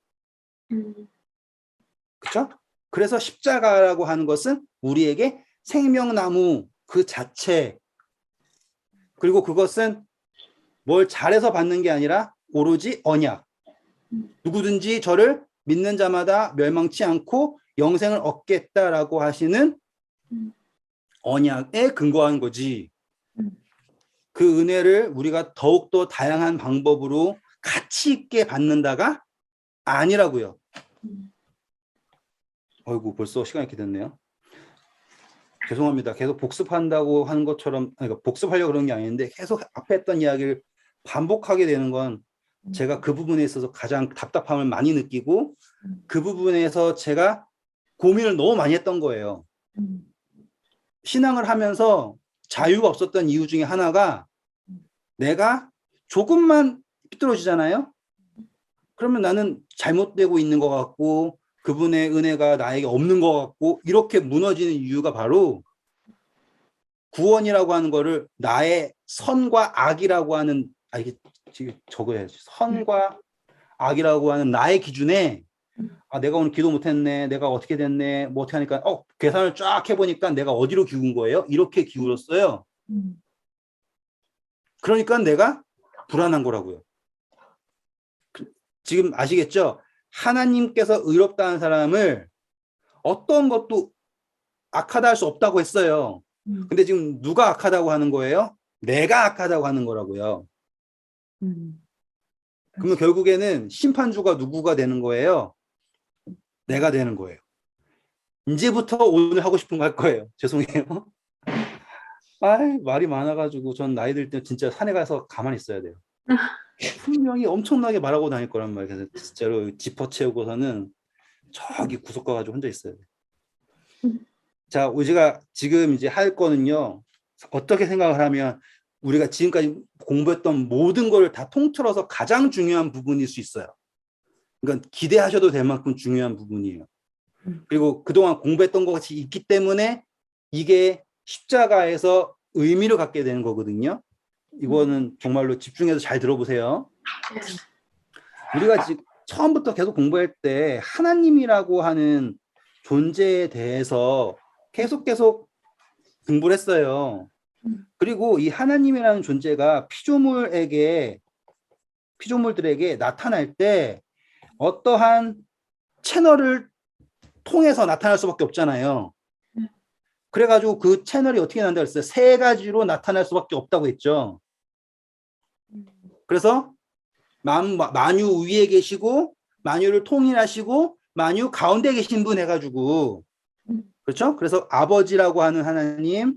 그렇죠? 그래서 십자가라고 하는 것은 우리에게 생명나무 그 자체, 그리고 그것은 뭘 잘해서 받는 게 아니라 오로지 언약. 누구든지 저를 믿는 자마다 멸망치 않고 영생을 얻겠다라고 하시는 언약에 근거한 거지. 그 은혜를 우리가 더욱더 다양한 방법으로 가치 있게 받는다가 아니라고요. 어이구, 벌써 시간이 이렇게 됐네요. 죄송합니다. 계속 복습한다고 하는 것처럼, 그러니까 복습하려고 그런 게 아닌데 계속 앞에 했던 이야기를 반복하게 되는 건 제가 그 부분에 있어서 가장 답답함을 많이 느끼고 그 부분에서 제가 고민을 너무 많이 했던 거예요. 신앙을 하면서 자유가 없었던 이유 중에 하나가 내가 조금만 삐뚤어지잖아요. 그러면 나는 잘못되고 있는 것 같고 그분의 은혜가 나에게 없는 것 같고 이렇게 무너지는 이유가 바로 구원이라고 하는 거를 나의 선과 악이라고 하는 이게 지금 적어야지. 선과 악이라고 하는 나의 기준에 내가 오늘 기도 못했네. 내가 어떻게 됐네. 뭐 어떻게 하니까 계산을 쫙 해보니까 내가 어디로 기운 거예요? 이렇게 기울었어요. 그러니까 내가 불안한 거라고요. 지금 아시겠죠? 하나님께서 의롭다는 사람을 어떤 것도 악하다 할 수 없다고 했어요. 근데 지금 누가 악하다고 하는 거예요? 내가 악하다고 하는 거라고요. 그러면 결국에는 심판주가 누구가 되는 거예요? 내가 되는 거예요. 이제부터 오늘 하고 싶은 거 할 거예요. 죄송해요. 말이 많아가지고 전 나이 들 때 진짜 산에 가서 가만히 있어야 돼요. 분명히 엄청나게 말하고 다닐 거란 말이에요. 그래서 진짜로 지퍼 채우고서는 저기 구석 가가지고 혼자 있어야 돼요. 자, 우리가 지금 이제 할 거는요. 어떻게 생각을 하면 우리가 지금까지 공부했던 모든 걸 다 통틀어서 가장 중요한 부분일 수 있어요. 그러니까 기대하셔도 될 만큼 중요한 부분이에요. 그리고 그동안 공부했던 것이 있기 때문에 이게 십자가에서 의미를 갖게 되는 거거든요. 이거는 정말로 집중해서 잘 들어보세요. 우리가 지금 처음부터 계속 공부할 때 하나님이라고 하는 존재에 대해서 계속 공부를 했어요. 그리고 이 하나님이라는 존재가 피조물들에게 나타날 때 어떠한 채널을 통해서 나타날 수밖에 없잖아요. 그래가지고 그 채널이 어떻게 나온다고 했어요? 세 가지로 나타날 수밖에 없다고 했죠. 그래서 만유 위에 계시고 만유를 통일하시고 만유 가운데 계신 분 해가지고 그렇죠? 그래서 아버지라고 하는 하나님,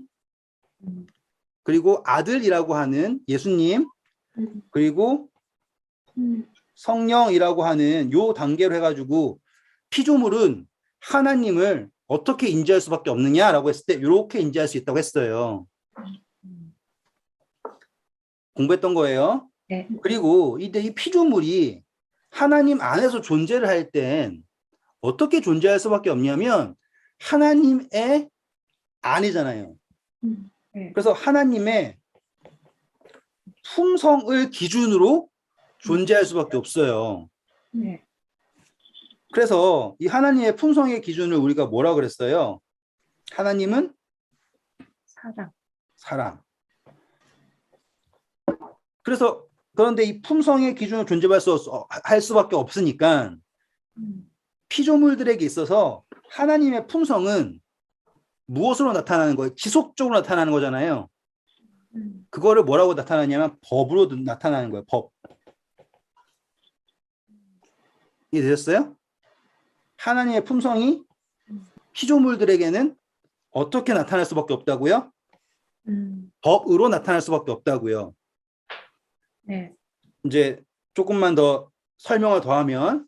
그리고 아들이라고 하는 예수님, 그리고 성령이라고 하는 요 단계로 해가지고 피조물은 하나님을 어떻게 인지할 수밖에 없느냐라고 했을 때 이렇게 인지할 수 있다고 했어요. 음. 공부했던 거예요. 네. 그리고 이 피조물이 하나님 안에서 존재를 할 땐 어떻게 존재할 수밖에 없냐면 하나님의 안이잖아요. 네. 그래서 하나님의 품성을 기준으로 존재할 수밖에 없어요. 네. 그래서 이 하나님의 품성의 기준을 우리가 뭐라 그랬어요? 하나님은 사랑. 사랑. 그래서 그런데 이 품성의 기준을 할 수밖에 없으니까 음. 피조물들에게 있어서 하나님의 품성은 무엇으로 나타나는 거예요? 지속적으로 나타나는 거잖아요. 그거를 뭐라고 나타나냐면 법으로 나타나는 거예요. 법. 이해되셨어요? 하나님의 품성이 피조물들에게는 어떻게 나타날 수밖에 없다고요? 법으로 나타날 수밖에 없다고요. 네. 이제 조금만 더 설명을 더하면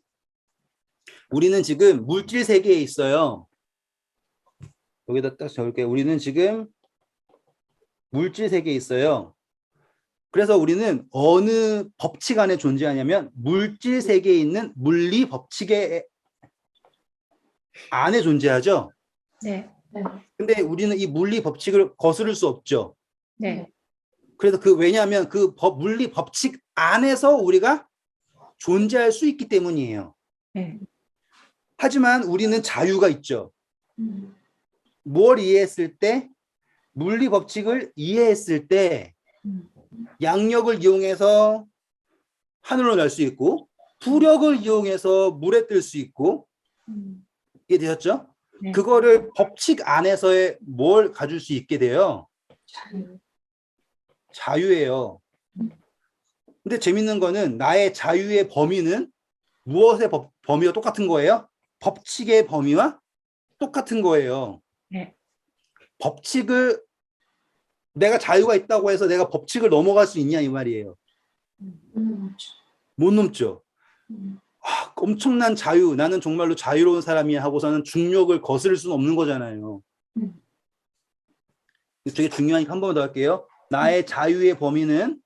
우리는 지금 물질 세계에 있어요. 여기다 딱 적을게요. 우리는 지금 물질 세계에 있어요. 그래서 우리는 어느 법칙 안에 존재하냐면 물질 세계에 있는 물리 법칙의 안에 존재하죠. 네. 근데 우리는 이 물리 법칙을 거스를 수 없죠. 네. 그래서 왜냐하면 그 물리 법칙 안에서 우리가 존재할 수 있기 때문이에요. 네. 하지만 우리는 자유가 있죠. 뭘 이해했을 때, 물리 법칙을 이해했을 때 양력을 이용해서 하늘로 날 수 있고 부력을 이용해서 물에 뜰 수 있고 이해되셨죠? 네. 그거를 법칙 안에서의 뭘 가질 수 있게 돼요? 자유예요. 근데 재밌는 거는 나의 자유의 범위는 무엇의 범위와 똑같은 거예요? 법칙의 범위와 똑같은 거예요. 네. 법칙을 내가 자유가 있다고 해서 내가 법칙을 넘어갈 수 있냐 이 말이에요. 못 넘죠. 엄청난 자유, 나는 정말로 자유로운 사람이야 하고서는 중력을 거스를 수는 없는 거잖아요. 되게 중요하니까 한 번 더 할게요. 나의 자유의 범위는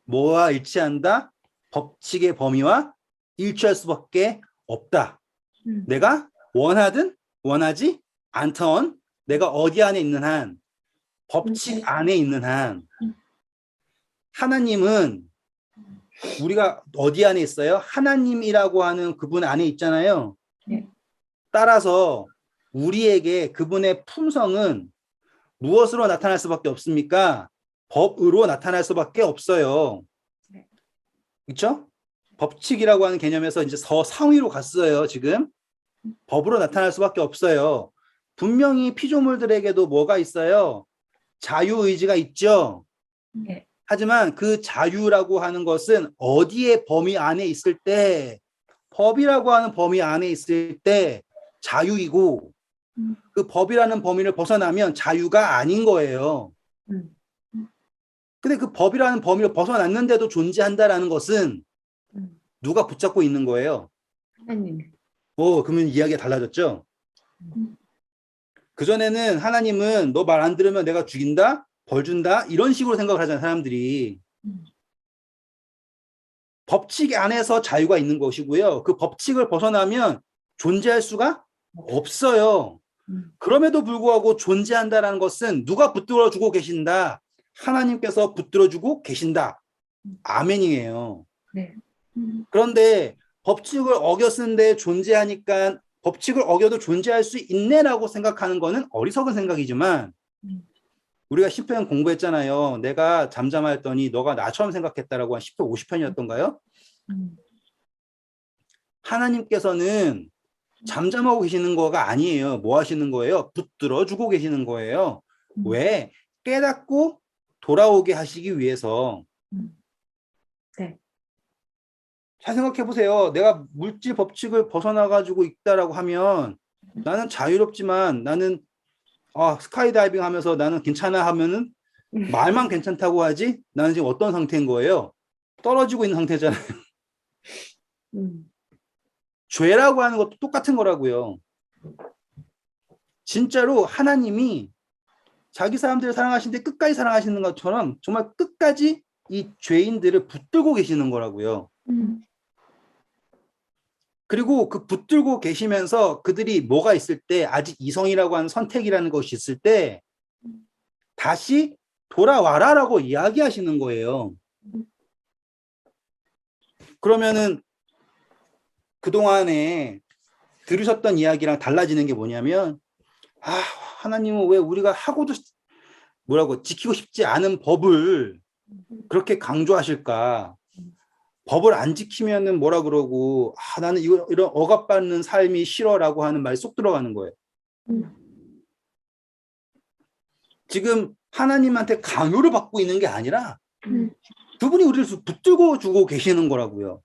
뭐와 일치한다? 법칙의 범위와 일치할 수밖에 없다. 내가 원하든 원하지 않던 내가 어디 안에 있는 한, 법칙 안에 있는 한, 하나님은 우리가 어디 안에 있어요? 하나님이라고 하는 그분 안에 있잖아요. 네. 따라서 우리에게 그분의 품성은 무엇으로 나타날 수밖에 없습니까? 법으로 나타날 수밖에 없어요. 네. 그렇죠? 법칙이라고 하는 개념에서 이제 더 상위로 갔어요. 지금 법으로 나타날 수밖에 없어요. 분명히 피조물들에게도 뭐가 있어요? 자유의지가 있죠. 네. 하지만 그 자유라고 하는 것은 어디에 범위 안에 있을 때, 법이라고 하는 범위 안에 있을 때 자유이고 그 법이라는 범위를 벗어나면 자유가 아닌 거예요. 근데 그 법이라는 범위를 벗어났는데도 존재한다라는 것은 누가 붙잡고 있는 거예요? 하나님. 그러면 이야기가 달라졌죠? 그전에는 하나님은 너 말 안 들으면 내가 죽인다? 벌 준다? 이런 식으로 생각을 하잖아요, 사람들이. 법칙 안에서 자유가 있는 것이고요. 그 법칙을 벗어나면 존재할 수가 없어요. 그럼에도 불구하고 존재한다라는 것은 누가 붙들어주고 계신다? 하나님께서 붙들어주고 계신다. 아멘이에요. 네. 그런데 법칙을 어겼는데 존재하니까 법칙을 어겨도 존재할 수 있네라고 생각하는 거는 어리석은 생각이지만 우리가 10편 공부했잖아요. 내가 잠잠하였더니 너가 나처럼 생각했다라고 한 10편 50편이었던가요? 하나님께서는 잠잠하고 계시는 거가 아니에요. 뭐 하시는 거예요? 붙들어주고 계시는 거예요. 왜? 깨닫고 돌아오게 하시기 위해서. 네. 잘 생각해 보세요. 내가 물질 법칙을 벗어나가지고 있다라고 하면 나는 자유롭지만 나는 스카이다이빙 하면서 나는 괜찮아 하면은 말만 괜찮다고 하지 나는 지금 어떤 상태인 거예요? 떨어지고 있는 상태잖아요. 죄라고 하는 것도 똑같은 거라고요. 진짜로 하나님이 자기 사람들을 사랑하시는데 끝까지 사랑하시는 것처럼 정말 끝까지 이 죄인들을 붙들고 계시는 거라고요. 그리고 그 붙들고 계시면서 그들이 뭐가 있을 때, 아직 이성이라고 하는 선택이라는 것이 있을 때 다시 돌아와라라고 이야기하시는 거예요. 그러면은 그동안에 들으셨던 이야기랑 달라지는 게 뭐냐면, 아, 하나님은 왜 우리가 하고도 뭐라고 지키고 싶지 않은 법을 그렇게 강조하실까? 법을 안 지키면은 뭐라 그러고, 아, 나는 이런 억압받는 삶이 싫어라고 하는 말이 쏙 들어가는 거예요. 지금 하나님한테 강요를 받고 있는 게 아니라 그분이 우리를 붙들고 주고 계시는 거라고요.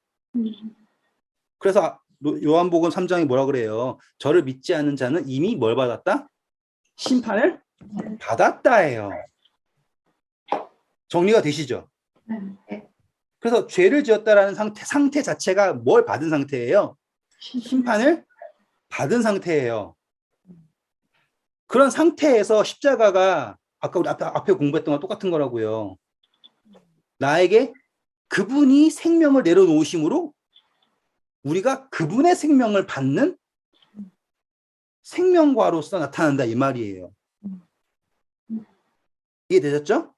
그래서 요한복음 3장에 뭐라 그래요? 저를 믿지 않는 자는 이미 뭘 받았다? 심판을 받았다예요. 정리가 되시죠? 네. 그래서 죄를 지었다라는 상태 자체가 뭘 받은 상태예요? 심판을 받은 상태예요. 그런 상태에서 십자가가 아까 우리 앞에 공부했던 거랑 똑같은 거라고요. 나에게 그분이 생명을 내려놓으심으로 우리가 그분의 생명을 받는 생명과로서 나타난다 이 말이에요. 이해되셨죠?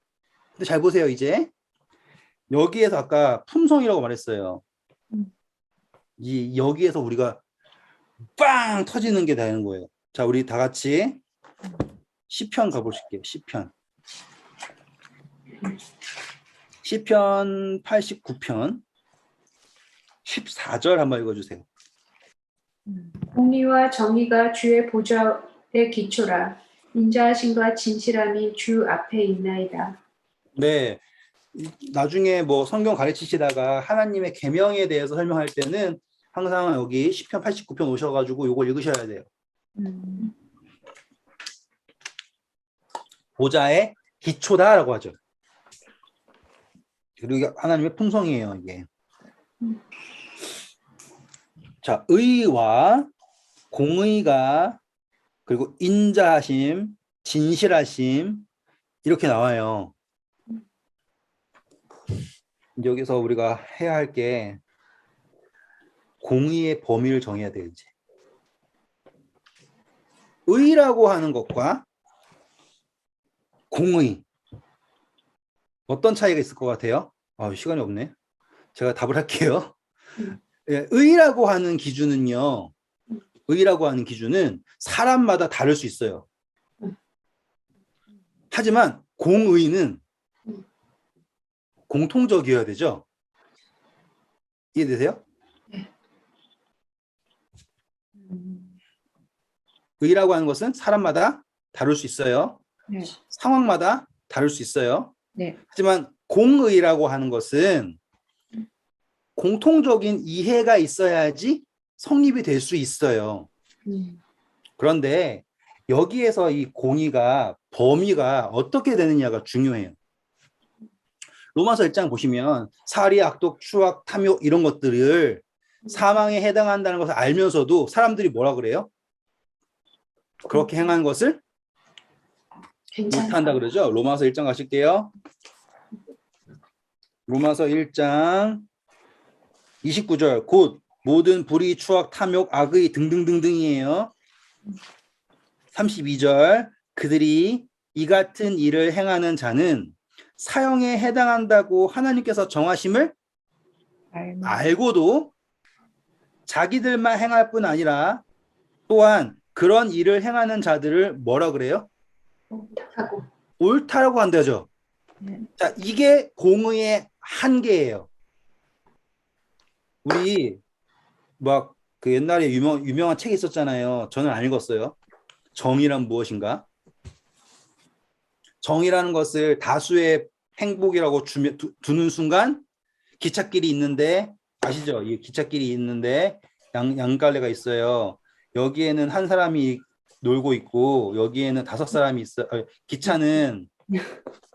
근데 잘 보세요. 이제 여기에서 아까 품성이라고 말했어요. 여기에서 우리가 빵 터지는 게 되는 거예요. 자, 우리 다 같이 시편 가보실게요. 시편 89편 14절 한번 읽어주세요. 공의와 정의가 주의 보좌의 기초라. 인자하심과 진실함이 주 앞에 있나이다. 네, 나중에 뭐 성경 가르치시다가 하나님의 계명에 대해서 설명할 때는 항상 여기 시편 89편 오셔가지고 이걸 읽으셔야 돼요. 보좌의 기초다라고 하죠. 그리고 하나님의 품성이에요, 이게. 자, 의와 공의가 그리고 인자하심, 진실하심 이렇게 나와요. 여기서 우리가 해야 할 게 공의의 범위를 정해야 돼요, 이제. 의라고 하는 것과 공의 어떤 차이가 있을 것 같아요? 아, 시간이 없네. 제가 답을 할게요. 의라고 하는 기준은요. 의라고 하는 기준은 사람마다 다를 수 있어요. 하지만 공의는 공통적이어야 되죠. 이해되세요? 의라고 하는 것은 사람마다 다를 수 있어요. 네. 상황마다 다를 수 있어요. 네. 하지만 공의라고 하는 것은 공통적인 이해가 있어야지 성립이 될 수 있어요. 그런데 여기에서 이 공의가 범위가 어떻게 되느냐가 중요해요. 로마서 1장 보시면 살인, 악독, 추악, 탐욕 이런 것들을 사망에 해당한다는 것을 알면서도 사람들이 뭐라 그래요? 그렇게 행한 것을 못한다 그러죠. 로마서 1장 가실게요. 로마서 1장 29절 곧 모든 불의, 추악, 탐욕, 악의 등등등등이에요. 32절 그들이 이 같은 일을 행하는 자는 사형에 해당한다고 하나님께서 정하심을 알고도 자기들만 행할 뿐 아니라 또한 그런 일을 행하는 자들을 뭐라 그래요? 옳다라고 한다죠. 자, 이게 공의의 한계예요. 우리 막 그 옛날에 유명한 책이 있었잖아요. 저는 안 읽었어요. 정의란 무엇인가? 정의라는 것을 다수의 행복이라고 두는 순간 기찻길이 있는데 아시죠? 이 기찻길이 있는데 양갈래가 있어요. 여기에는 한 사람이 놀고 있고 여기에는 5사람이 있어요. 기차는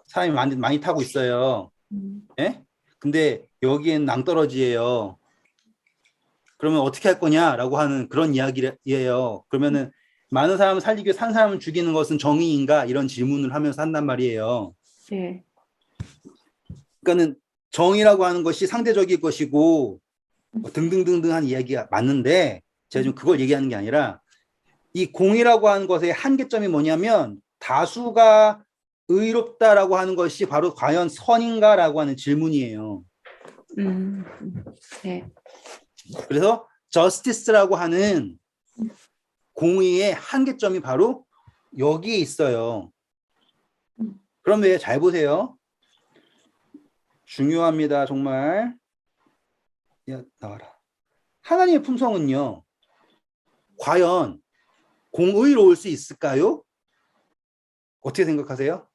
사람이 많이 타고 있어요. 예? 근데 여기에는 낭떠러지예요. 그러면 어떻게 할 거냐라고 하는 그런 이야기예요. 그러면은 많은 사람을 살리기 위해 산 사람을 죽이는 것은 정의인가? 이런 질문을 하면서 한단 말이에요. 네. 그러니까는 정의라고 하는 것이 상대적일 것이고 뭐 등등등등한 이야기가 맞는데 제가 지금 그걸 얘기하는 게 아니라 이 공의라고 하는 것의 한계점이 뭐냐면 다수가 의롭다라고 하는 것이 바로 과연 선인가라고 하는 질문이에요. 네. 그래서 저스티스라고 하는 공의의 한계점이 바로 여기에 있어요. 그런데 잘 보세요. 중요합니다. 정말. 야, 나와라. 하나님의 품성은요. 과연 공의로울 수 있을까요? 어떻게 생각하세요?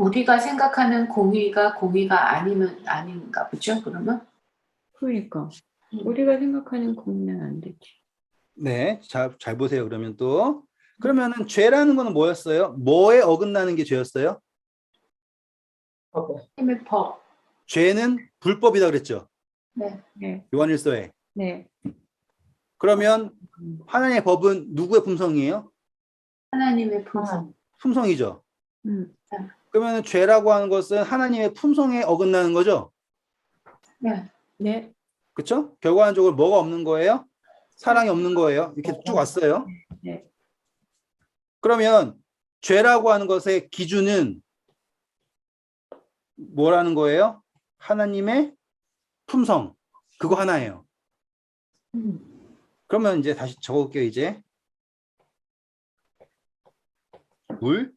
우리가 생각하는 공의가 공의가 아니면 아닌가 보죠, 그러면? 그러니까 우리가 생각하는 공의는 안 되지. 네, 잘 보세요. 그러면 또 그러면은 죄라는 거는 뭐였어요? 뭐에 어긋나는 게 죄였어요? 힘의 법. 죄는 불법이다 그랬죠. 네. 네. 요한일서에. 네. 그러면 하나님의 법은 누구의 품성이에요? 하나님의 품성. 품성이죠. 음. 그러면 죄라고 하는 것은 하나님의 품성에 어긋나는 거죠. 네. 네. 그렇죠? 결과적으로 뭐가 없는 거예요? 사랑이 없는 거예요. 이렇게 쭉 왔어요. 네. 그러면 죄라고 하는 것의 기준은 뭐라는 거예요? 하나님의 품성. 그거 하나예요. 그러면 이제 다시 적어볼게요. 이제 물,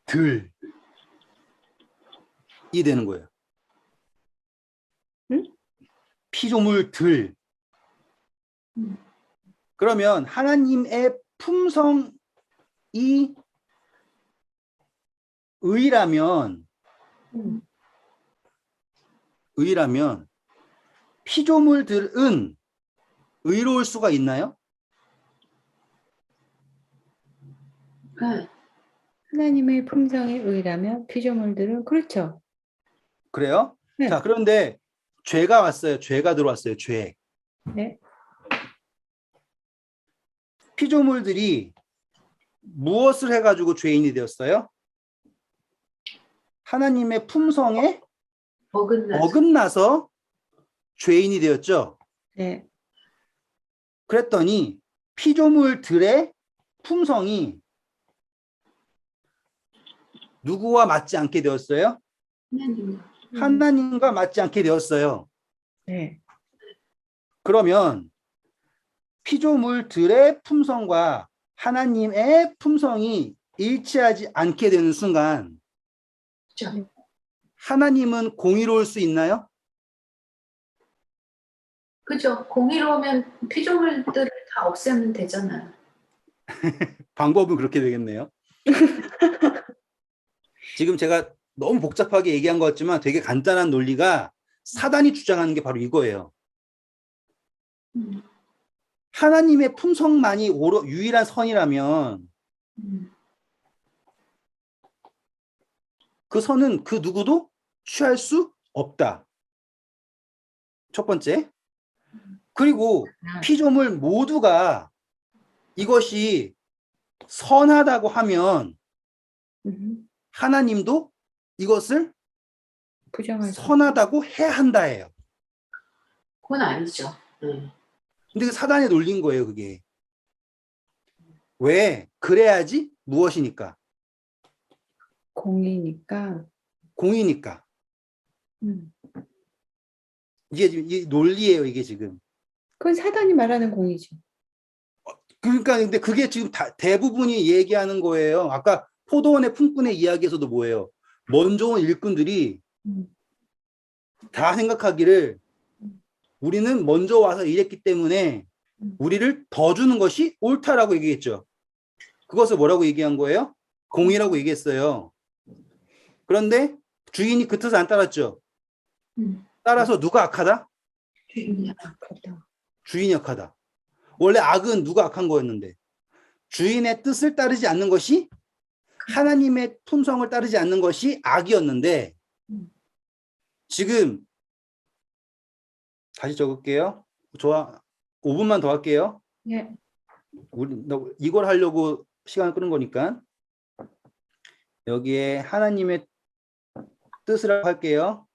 들 이 되는 거예요. 응? 피조물 들. 그러면 하나님의 품성이 의라면 피조물들은 의로울 수가 있나요? 네. 하나님의 품성에 의라면 피조물들은 그렇죠. 그래요? 네. 자, 그런데 죄가 왔어요. 죄가 들어왔어요. 죄. 네. 피조물들이 무엇을 해가지고 죄인이 되었어요? 하나님의 품성에 어긋나서 죄인이 되었죠. 네. 그랬더니 피조물들의 품성이 누구와 맞지 않게 되었어요? 하나님과 맞지 않게 되었어요. 네. 그러면 피조물들의 품성과 하나님의 품성이 일치하지 않게 되는 순간 그렇죠. 하나님은 공의로울 수 있나요? 그죠. 공의로우면 피조물들을 다 없애면 되잖아요. 방법은 그렇게 되겠네요. 지금 제가 너무 복잡하게 얘기한 것 같지만 되게 간단한 논리가 사단이 주장하는 게 바로 이거예요. 하나님의 품성만이 유일한 선이라면 그 선은 그 누구도 취할 수 없다. 첫 번째. 그리고 피조물 모두가 이것이 선하다고 하면 하나님도 이것을 부정할 수. 선하다고 해야 한다예요. 그건 아니죠. 근데 그 사단에 놀린 거예요, 그게. 왜? 그래야지 무엇이니까? 공이니까. 공이니까. 이게 지금 이 논리예요, 이게 지금. 그건 사단이 말하는 공이죠. 그러니까 근데 그게 지금 대부분이 얘기하는 거예요. 아까 포도원의 품꾼의 이야기에서도 뭐예요? 먼저 온 일꾼들이 다 생각하기를 우리는 먼저 와서 일했기 때문에 우리를 더 주는 것이 옳다라고 얘기했죠. 그것을 뭐라고 얘기한 거예요? 공의라고 얘기했어요. 그런데 주인이 그 뜻을 안 따랐죠. 따라서 누가 악하다? 주인이 악하다. 주인이 악하다. 원래 악은 누가 악한 거였는데 주인의 뜻을 따르지 않는 것이 하나님의 품성을 따르지 않는 것이 악이었는데 지금 다시 적을게요. 좋아. 5분만 더 할게요. 예. 이걸 하려고 시간을 끄는 거니까. 여기에 하나님의 뜻이라고 할게요.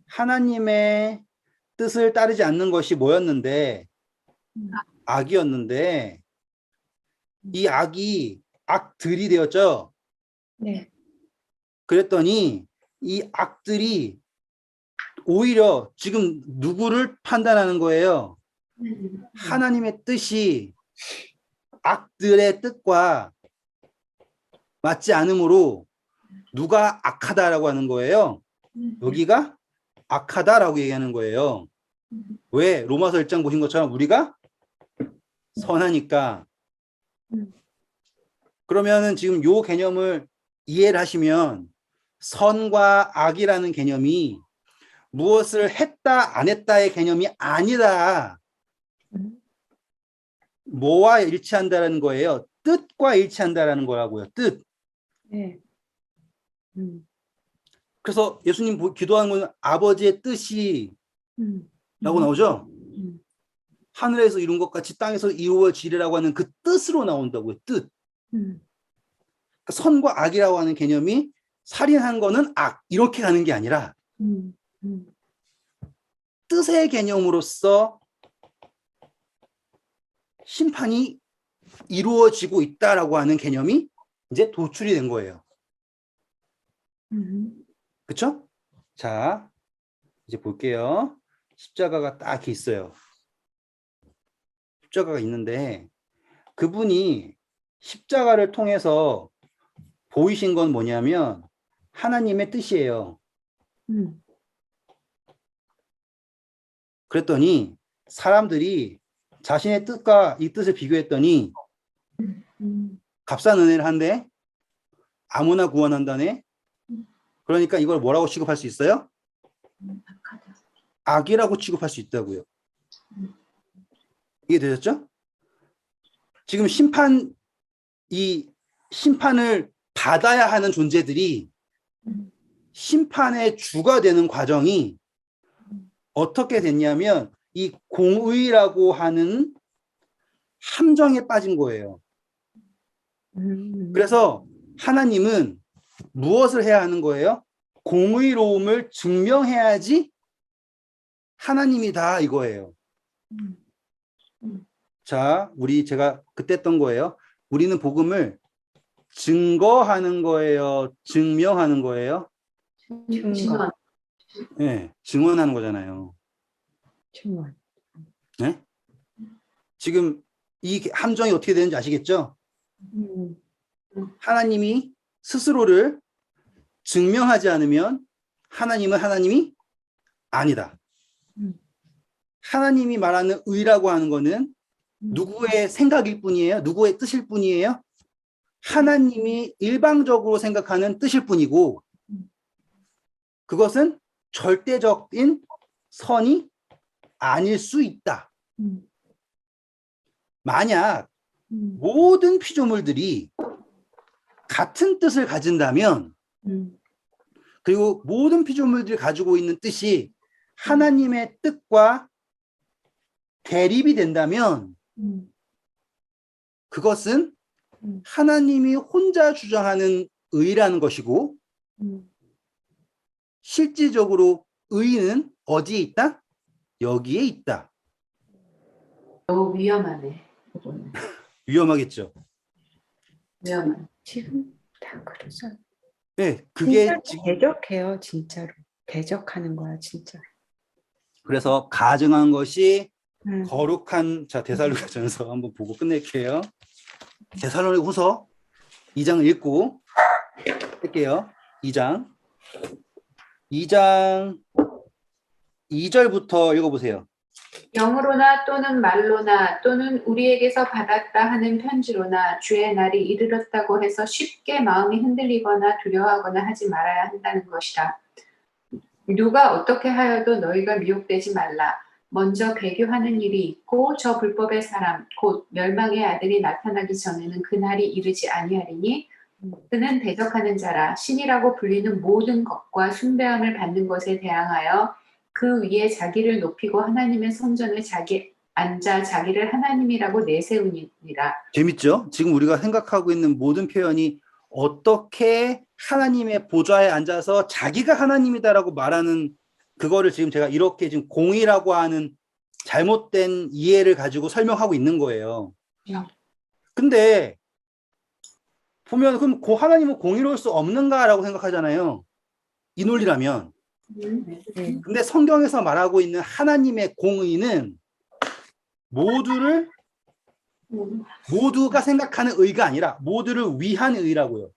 하나님의 뜻을 따르지 않는 것이 뭐였는데? 악이었는데, 이 악이 악들이 되었죠. 네. 그랬더니 이 악들이 오히려 지금 누구를 판단하는 거예요? 하나님의 뜻이 악들의 뜻과 맞지 않으므로 누가 악하다라고 하는 거예요? 여기가 악하다라고 얘기하는 거예요. 왜? 로마서 1장 보신 것처럼 우리가 선하니까. 그러면은 지금 요 개념을 이해를 하시면 선과 악이라는 개념이 무엇을 했다 안 했다의 개념이 아니라 뭐와 일치한다는 거예요? 뜻과 일치한다는 거라고요. 뜻. 네. 그래서 예수님 기도하는 건 아버지의 뜻이 라고 나오죠? 하늘에서 이룬 것 같이 땅에서 이루어지리라고 하는 그 뜻으로 나온다고요. 뜻. 선과 악이라고 하는 개념이 살인한 거는 악 이렇게 가는 게 아니라 뜻의 개념으로서 심판이 이루어지고 있다라고 하는 개념이 이제 도출이 된 거예요. 그렇죠? 자, 이제 볼게요. 십자가가 딱 이렇게 있어요. 십자가가 있는데 그분이 십자가를 통해서 보이신 건 뭐냐면 하나님의 뜻이에요. 그랬더니 사람들이 자신의 뜻과 이 뜻을 비교했더니 값싼 은혜를 한데 아무나 구원한다네. 그러니까 이걸 뭐라고 취급할 수 있어요? 악이라고 취급할 수 있다고요. 이해되셨죠? 지금 이 심판을 받아야 하는 존재들이 심판의 주가 되는 과정이 어떻게 됐냐면 이 공의라고 하는 함정에 빠진 거예요. 그래서 하나님은 무엇을 해야 하는 거예요? 공의로움을 증명해야지 하나님이다 이거예요. 자, 제가 그때 했던 거예요. 우리는 복음을 증거하는 거예요? 증명하는 거예요? 증거. 네, 증언하는 거잖아요. 증언. 네? 지금 이 함정이 어떻게 되는지 아시겠죠? 하나님이 스스로를 증명하지 않으면 하나님은 하나님이 아니다. 하나님이 말하는 의라고 하는 거는 누구의 생각일 뿐이에요? 누구의 뜻일 뿐이에요? 하나님이 일방적으로 생각하는 뜻일 뿐이고 그것은 절대적인 선이 아닐 수 있다. 만약 모든 피조물들이 같은 뜻을 가진다면 그리고 모든 피조물들이 가지고 있는 뜻이 하나님의 뜻과 대립이 된다면 그것은 하나님이 혼자 주장하는 의라는 것이고 실질적으로 의는 어디에 있다? 여기에 있다. 너무 위험하네. 그거는. 위험하겠죠. 위험한. 지금 다 그래서 네, 그게 진짜로 지금 대적해요. 진짜로 대적하는 거야 진짜. 그래서 가증한 것이 음. 거룩한 자 데살로니가전서 한번 보고 끝낼게요. 데살로니가후서 2장을 읽고 할게요. 2장 2절부터 읽어보세요. 영으로나 또는 말로나 또는 우리에게서 받았다 하는 편지로나 주의 날이 이르렀다고 해서 쉽게 마음이 흔들리거나 두려워하거나 하지 말아야 한다는 것이라. 누가 어떻게 하여도 너희가 미혹되지 말라. 먼저 배교하는 일이 있고 저 불법의 사람 곧 멸망의 아들이 나타나기 전에는 그 날이 이르지 아니하리니 그는 대적하는 자라 신이라고 불리는 모든 것과 숭배함을 받는 것에 대항하여 그 위에 자기를 높이고 하나님의 성전을 앉아 자기를 하나님이라고 내세우니라. 재밌죠? 지금 우리가 생각하고 있는 모든 표현이 어떻게 하나님의 보좌에 앉아서 자기가 하나님이다라고 말하는 그거를 지금 제가 이렇게 지금 공의라고 하는 잘못된 이해를 가지고 설명하고 있는 거예요. 근데 보면 그럼 하나님은 공의로울 수 없는가라고 생각하잖아요. 이 논리라면. 네. 근데 성경에서 말하고 있는 하나님의 공의는 모두가 생각하는 의가 아니라 모두를 위한 의라고요.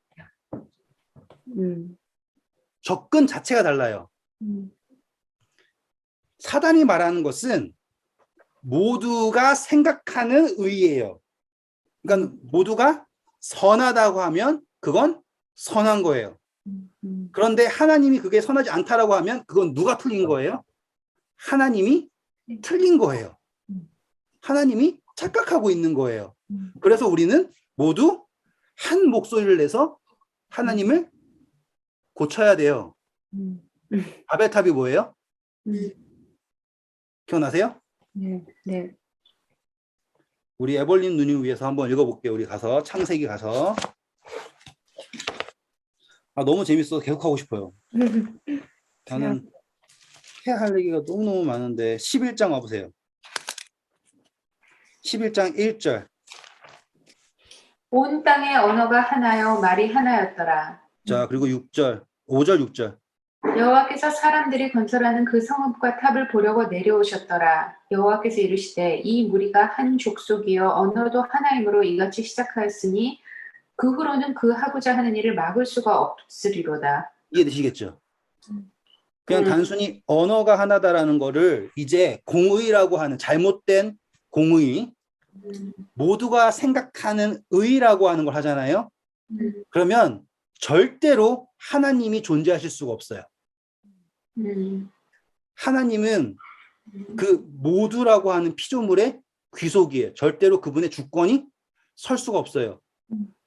접근 자체가 달라요. 사단이 말하는 것은 모두가 생각하는 의예요. 그러니까 모두가 선하다고 하면 그건 선한 거예요. 그런데 하나님이 그게 선하지 않다라고 하면 그건 누가 틀린 거예요? 하나님이 틀린 거예요. 하나님이 착각하고 있는 거예요. 그래서 우리는 모두 한 목소리를 내서 하나님을 고쳐야 돼요. 바벨탑이 뭐예요? 기억나세요? 네. 우리 에벌린 누님 위해서 한번 읽어볼게요. 우리 가서 창세기 가서. 너무 재밌어서 계속 하고 싶어요. 저는 해야 할 얘기가 너무너무 많은데 11장 와보세요. 11장 1절. 온 땅의 언어가 하나요 말이 하나였더라. 자, 그리고 6절, 5절, 6절. 여호와께서 사람들이 건설하는 그 성읍과 탑을 보려고 내려오셨더라. 여호와께서 이르시되 이 무리가 한 족속이요 언어도 하나이므로 이같이 시작하였으니 그 후로는 그 하고자 하는 일을 막을 수가 없으리로다. 이해되시겠죠? 그냥 단순히 언어가 하나다라는 거를 이제 공의라고 하는 잘못된 공의, 모두가 생각하는 의라고 하는 걸 하잖아요. 그러면 절대로 하나님이 존재하실 수가 없어요. 하나님은 그 모두라고 하는 피조물의 귀속이에요. 절대로 그분의 주권이 설 수가 없어요.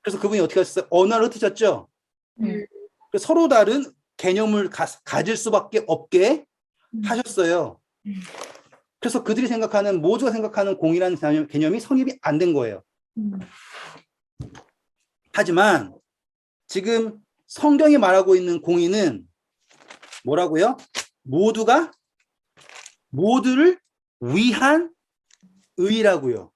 그래서 그분이 어떻게 하셨어요? 언어를 흩으셨죠? 서로 다른 개념을 가질 수밖에 없게 하셨어요. 그래서 그들이 생각하는, 모두가 생각하는 공이라는 개념이 성립이 안 된 거예요. 하지만 지금 성경이 말하고 있는 공의는 뭐라고요? 모두를 위한 의라고요.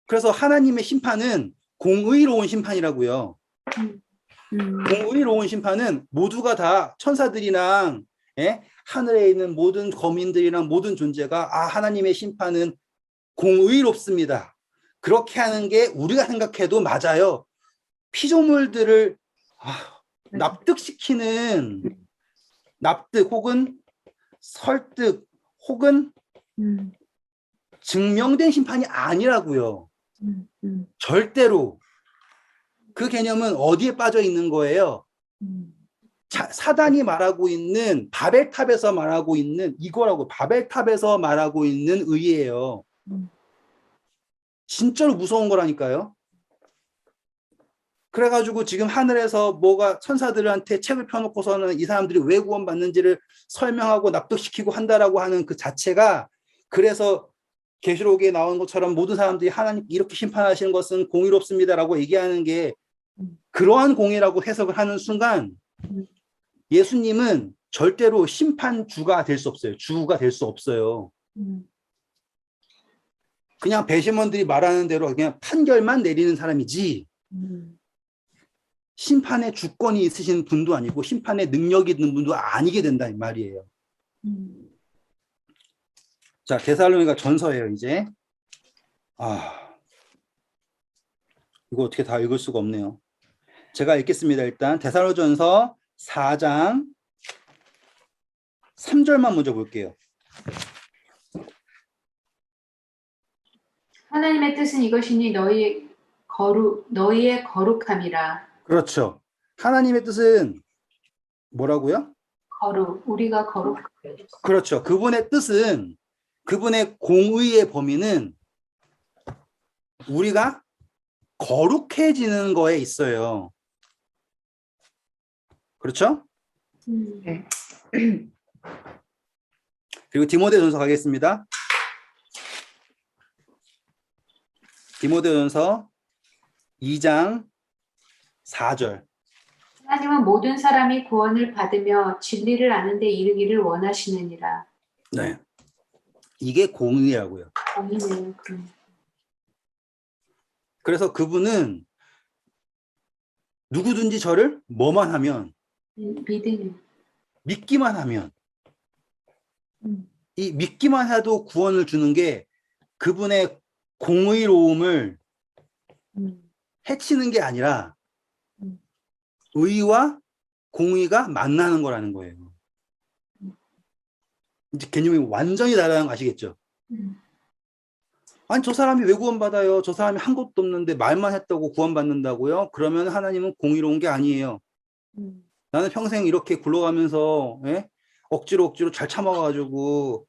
그래서 하나님의 심판은 공의로운 심판이라고요. 공의로운 심판은 모두가 다 천사들이랑 하늘에 있는 모든 거민들이랑 모든 존재가 하나님의 심판은 공의롭습니다. 그렇게 하는 게 우리가 생각해도 맞아요. 피조물들을 납득시키는 납득 혹은 설득 혹은 증명된 심판이 아니라고요. 절대로. 그 개념은 어디에 빠져 있는 거예요? 사단이 말하고 있는 바벨탑에서 말하고 있는 이거라고, 바벨탑에서 말하고 있는 의예요. 진짜로 무서운 거라니까요. 그래가지고 지금 하늘에서 뭐가 천사들한테 책을 펴놓고서는 이 사람들이 왜 구원받는지를 설명하고 납득시키고 한다라고 하는 그 자체가, 그래서 계시록에 나온 것처럼 모든 사람들이 하나님 이렇게 심판하시는 것은 공의롭습니다라고 얘기하는 게 그러한 공의라고 해석을 하는 순간 예수님은 절대로 심판주가 될 수 없어요. 주가 될 수 없어요. 그냥 배심원들이 말하는 대로 그냥 판결만 내리는 사람이지 심판의 주권이 있으신 분도 아니고 심판의 능력이 있는 분도 아니게 된다 이 말이에요. 자, 데살로니가 전서예요. 이제 이거 어떻게 다 읽을 수가 없네요. 제가 읽겠습니다. 일단 데살로전서 4장 3절만 먼저 볼게요. 하나님의 뜻은 이것이니 너희의 거룩함이라. 그렇죠. 하나님의 뜻은 뭐라고요? 우리가 거룩함. 그렇죠. 그분의 뜻은, 그분의 공의의 범위는 우리가 거룩해지는 거에 있어요. 그렇죠? 네. 그리고 디모데전서 가겠습니다. 디모데전서 2장 4절. 하나님은 모든 사람이 구원을 받으며 진리를 아는 데 이르기를 원하시느니라. 네. 이게 공의라고요. 공이네요. 그럼. 그래서 그분은 누구든지 저를 뭐만 하면, 믿음이. 믿기만 하면, 음. 이 믿기만 해도 구원을 주는 게 그분의 공의로움을 해치는 게 아니라 의와 공의가 만나는 거라는 거예요. 이제 개념이 완전히 다르다는 거 아시겠죠? 아니, 저 사람이 왜 구원받아요? 저 사람이 한 것도 없는데 말만 했다고 구원받는다고요? 그러면 하나님은 공의로운 게 아니에요. 나는 평생 이렇게 굴러가면서 억지로 잘 참아가지고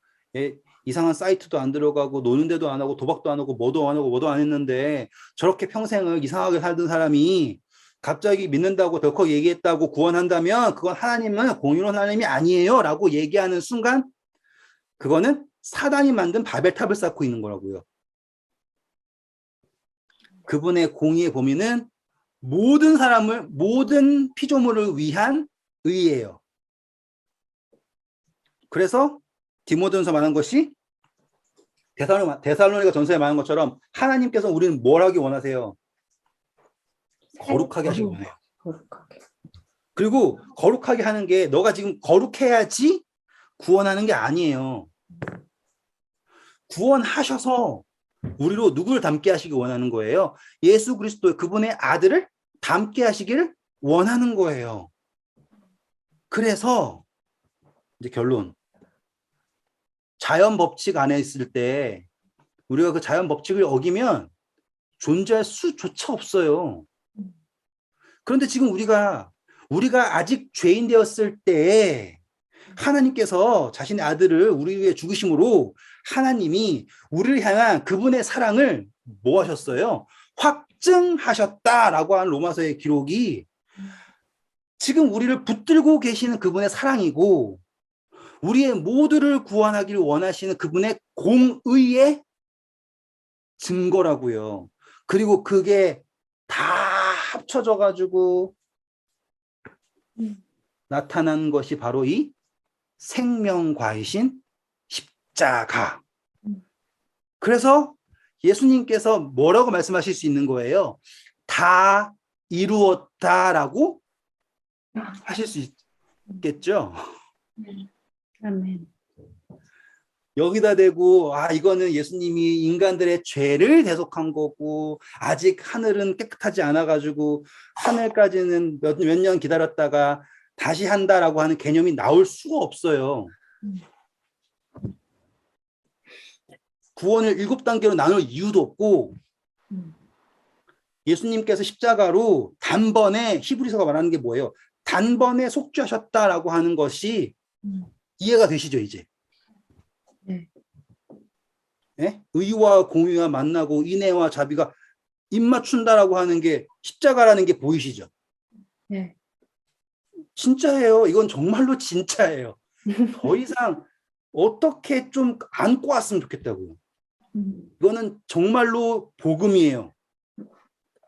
이상한 사이트도 안 들어가고 노는 데도 안 하고 도박도 안 하고 뭐도 안 했는데 저렇게 평생을 이상하게 살던 사람이 갑자기 믿는다고 덜컥 얘기했다고 구원한다면 그건 하나님은 공의로운 하나님이 아니에요 라고 얘기하는 순간 그거는 사단이 만든 바벨탑을 쌓고 있는 거라고요. 그분의 공의의 범위는 모든 사람을, 모든 피조물을 위한 의예요. 그래서 디모데전서 말한 것이 데살로니가 전서에 말한 것처럼 하나님께서 우리는 뭘 하기 원하세요? 거룩하게 하시기 원해요. 거룩하게. 그리고 거룩하게 하는 게 너가 지금 거룩해야지 구원하는 게 아니에요. 구원하셔서 우리로 누구를 닮게 하시기 원하는 거예요? 예수 그리스도 그분의 아들을 닮게 하시기를 원하는 거예요. 그래서 이제 결론. 자연 법칙 안에 있을 때 우리가 그 자연 법칙을 어기면 존재할 수조차 없어요. 그런데 지금 우리가 아직 죄인 되었을 때에 하나님께서 자신의 아들을 우리 위해 죽으심으로 하나님이 우리를 향한 그분의 사랑을 뭐 하셨어요? 확증하셨다라고 하는 로마서의 기록이 지금 우리를 붙들고 계시는 그분의 사랑이고 우리의 모두를 구원하기를 원하시는 그분의 공의의 증거라고요. 그리고 그게 다 합쳐져 가지고 나타난 것이 바로 이 생명과이신 십자가. 그래서 예수님께서 뭐라고 말씀하실 수 있는 거예요? 다 이루었다라고 하실 수 있겠죠? 아멘. 여기다 대고 이거는 예수님이 인간들의 죄를 대속한 거고 아직 하늘은 깨끗하지 않아 가지고 하늘까지는 몇 년 기다렸다가 다시 한다라고 하는 개념이 나올 수가 없어요. 구원을 7단계로 나눌 이유도 없고 예수님께서 십자가로 단번에 히브리서가 말하는 게 뭐예요? 단번에 속죄하셨다라고 하는 것이 이해가 되시죠, 이제? 네. 예? 의와 공의가 만나고 인애와 자비가 입맞춘다라고 하는 게 십자가라는 게 보이시죠? 네. 진짜예요. 이건 정말로 진짜예요. 더 이상 어떻게 좀 안고 왔으면 좋겠다고요. 이거는 정말로 복음이에요.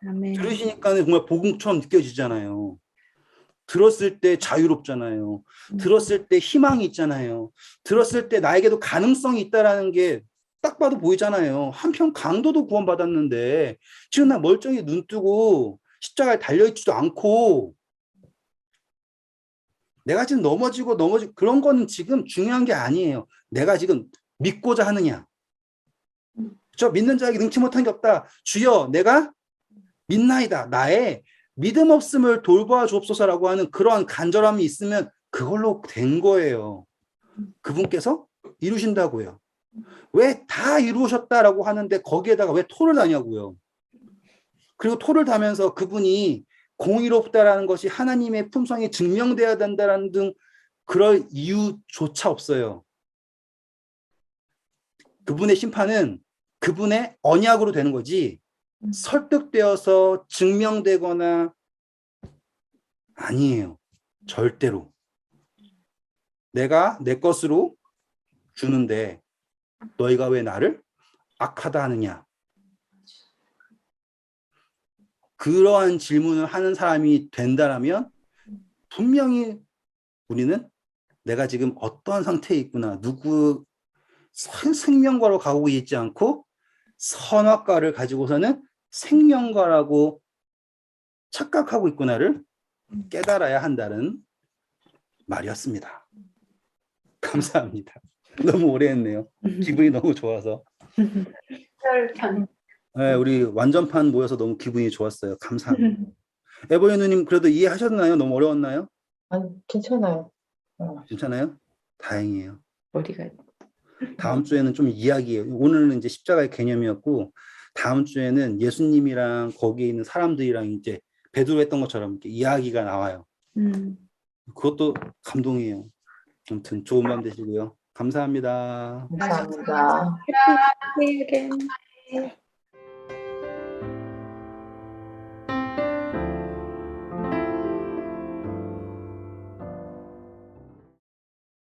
아멘. 들으시니까 정말 복음처럼 느껴지잖아요. 들었을 때 자유롭잖아요. 들었을 때 희망이 있잖아요. 들었을 때 나에게도 가능성이 있다라는 게 딱 봐도 보이잖아요. 한편 강도도 구원받았는데 지금 나 멀쩡히 눈 뜨고 십자가에 달려있지도 않고 내가 지금 넘어지고 그런 거는 지금 중요한 게 아니에요. 내가 지금 믿고자 하느냐. 저 믿는 자에게 능치 못한 게 없다. 주여 내가 믿나이다. 나의 믿음 없음을 돌보아 주옵소서라고 하는 그러한 간절함이 있으면 그걸로 된 거예요. 그분께서 이루신다고요. 왜 다 이루셨다라고 하는데 거기에다가 왜 토를 다냐고요. 그리고 토를 다면서 그분이 공의롭다라는 것이 하나님의 품성이 증명돼야 된다라는 등 그럴 이유조차 없어요. 그분의 심판은 그분의 언약으로 되는 거지 설득되어서 증명되거나 아니에요. 절대로. 내가 내 것으로 주는데 너희가 왜 나를 악하다 하느냐? 그러한 질문을 하는 사람이 된다라면 분명히 우리는 내가 지금 어떠한 상태에 있구나, 누구 생명과로 가고 있지 않고 선악과를 가지고서는 생명과라고 착각하고 있구나를 깨달아야 한다는 말이었습니다. 감사합니다. 너무 오래 했네요. 기분이 너무 좋아서. 혈편. 네, 우리 완전판 모여서 너무 기분이 좋았어요. 감사합니다. 에버유 누님 그래도 이해하셨나요? 너무 어려웠나요? 아니, 괜찮아요. 괜찮아요? 다행이에요. 어디가 다음 주에는 좀 이야기예요. 오늘은 이제 십자가의 개념이었고 다음 주에는 예수님이랑 거기에 있는 사람들이랑 이제 베드로 했던 것처럼 이렇게 이야기가 나와요. 그것도 감동이에요. 아무튼 좋은 밤 되시고요. 감사합니다. 감사합니다. 해피 again.